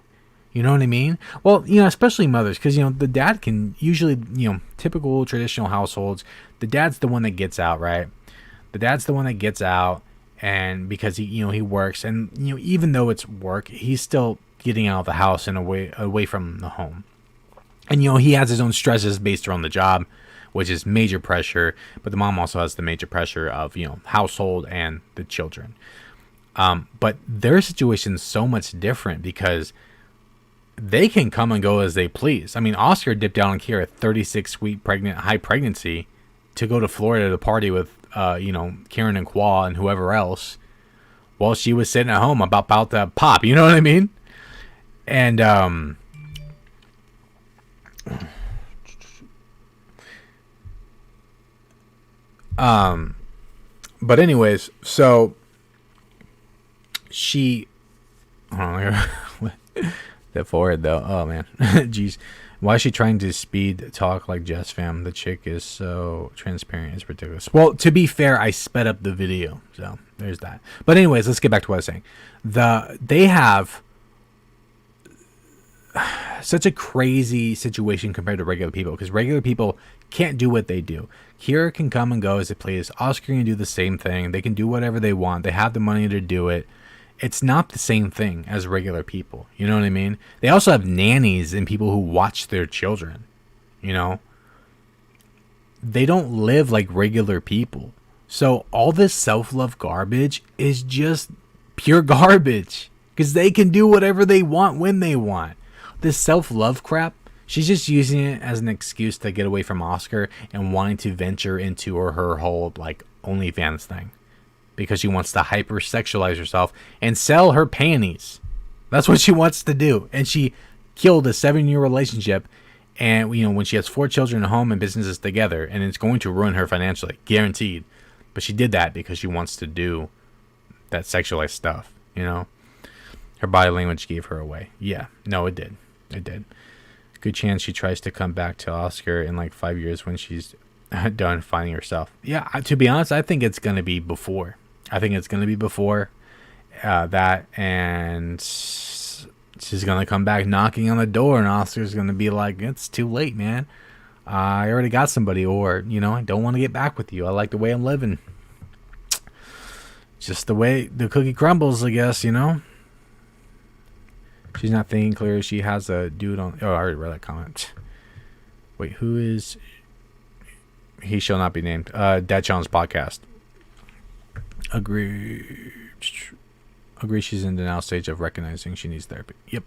Speaker 1: You know what I mean? Well, especially mothers, because, the dad can usually, typical traditional households, the dad's the one that gets out, right? The dad's the one that gets out, and because he works, and, even though it's work, he's still getting out of the house and away from the home. And, you know, he has his own stresses based around the job, which is major pressure. But the mom also has the major pressure of, you know, household and the children. But their situation's so much different because they can come and go as they please. I mean, Oscar dipped out on Kyra 36-week high pregnancy to go to Florida to party with, you know, Karen and Qua and whoever else while she was sitting at home about to pop. You know what I mean? And, but anyways, so she, that forward though. Oh man, jeez, why is she trying to speed talk like Jess fam? The chick is so transparent, it's ridiculous. Well, to be fair, I sped up the video, so there's that. But anyways, let's get back to what I was saying. They have such a crazy situation compared to regular people, because regular people can't do what they do. Kyra can come and go as they please. Oscar can do the same thing. They can do whatever they want. They have the money to do it. It's not the same thing as regular people. You know what I mean? They also have nannies and people who watch their children. You know? They don't live like regular people. So all this self-love garbage is just pure garbage. Because they can do whatever they want when they want. This self-love crap, she's just using it as an excuse to get away from Oscar and wanting to venture into her whole like OnlyFans thing. Because she wants to hypersexualize herself and sell her panties. That's what she wants to do. And she killed a 7-year relationship. And, you know, when she has 4 children at home and businesses together. And it's going to ruin her financially. Guaranteed. But she did that because she wants to do that sexualized stuff. You know? Her body language gave her away. Yeah. No, it did. It did. Good chance she tries to come back to Oscar in like 5 years when she's done finding herself. Yeah, to be honest, I think it's going to be before. I think it's going to be before that, and she's going to come back knocking on the door, and Oscar's going to be like, it's too late, man. I already got somebody, or, you know, I don't want to get back with you. I like the way I'm living. Just the way the cookie crumbles, I guess, you know? She's not thinking clear. She has a dude on... Oh, I already read that comment. Wait, who is... He shall not be named. Dad Challenge podcast. Agree she's in the now stage of recognizing she needs therapy. Yep.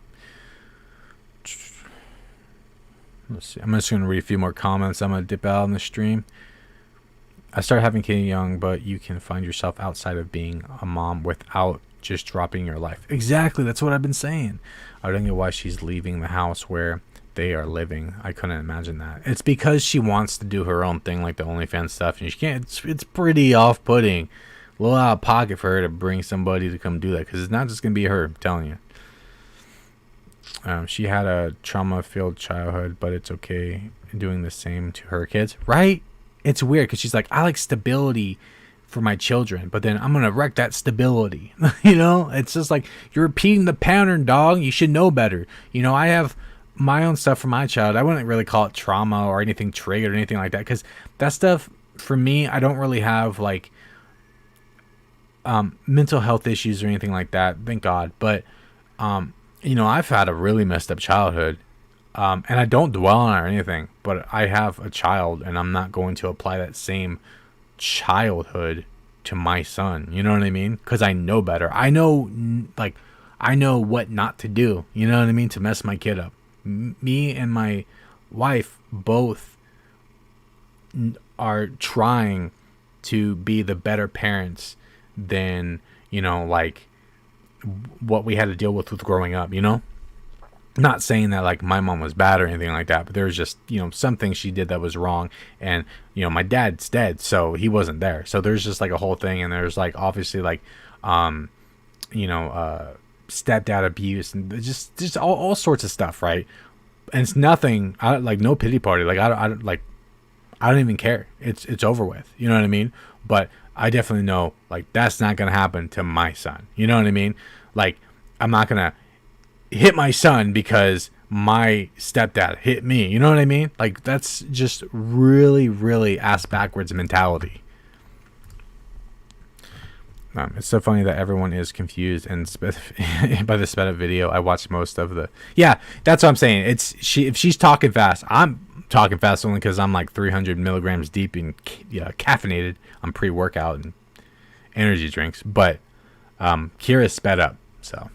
Speaker 1: Let's see. I'm just going to read a few more comments. I'm going to dip out on the stream. I started having kids young, but you can find yourself outside of being a mom without just dropping your life. Exactly. That's what I've been saying. I don't know why she's leaving the house where they are living. I couldn't imagine that. It's because she wants to do her own thing, like the OnlyFans stuff, and she can't. It's pretty off-putting. A little out of pocket for her to bring somebody to come do that, because it's not just going to be her, I'm telling you. She had a trauma-filled childhood, but it's okay doing the same to her kids. Right? It's weird, because she's like, I like stability for my children, but then I'm going to wreck that stability. You know? It's just like, you're repeating the pattern, dog. You should know better. You know, I have my own stuff for my child. I wouldn't really call it trauma or anything triggered or anything like that, because that stuff, for me, I don't really have, like, mental health issues or anything like that, thank God. But you know, I've had a really messed up childhood, and I don't dwell on it or anything, but I have a child, and I'm not going to apply that same childhood to my son, you know what I mean? Because I know better. I know, like, I know what not to do, you know what I mean, to mess my kid up. Me and my wife both are trying to be the better parents than, you know, like what we had to deal with growing up, you know? Not saying that like my mom was bad or anything like that, but there was just, you know, some things she did that was wrong. And, you know, my dad's dead, so he wasn't there. So there's just like a whole thing, and there's like obviously like you know, stepdad abuse and just all sorts of stuff, right? And it's nothing, like no pity party. Like I don't even care. It's over with. You know what I mean? But I definitely know, like, that's not going to happen to my son. You know what I mean? Like, I'm not going to hit my son because my stepdad hit me. You know what I mean? Like, that's just really, really ass backwards mentality. It's so funny that everyone is confused and by the sped up video. I watched most of the. Yeah, that's what I'm saying. If she's talking fast, I'm talking fast only because I'm like 300 milligrams deep in caffeinated on pre-workout and energy drinks. But Kyra's sped up, so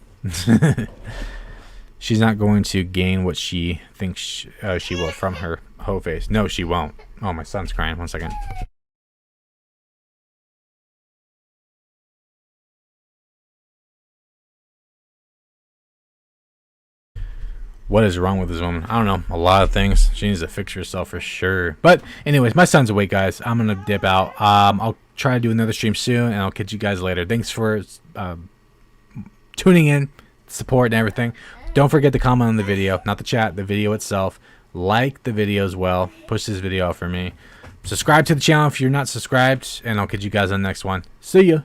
Speaker 1: she's not going to gain what she thinks she will from her hoe face. No, she won't. Oh, my son's crying. 1 second. What is wrong with this woman? I don't know. A lot of things. She needs to fix herself for sure. But anyways, my son's awake, guys. I'm going to dip out. I'll try to do another stream soon, and I'll catch you guys later. Thanks for tuning in, support, and everything. Don't forget to comment on the video. Not the chat, the video itself. Like the video as well. Push this video out for me. Subscribe to the channel if you're not subscribed, and I'll catch you guys on the next one. See ya.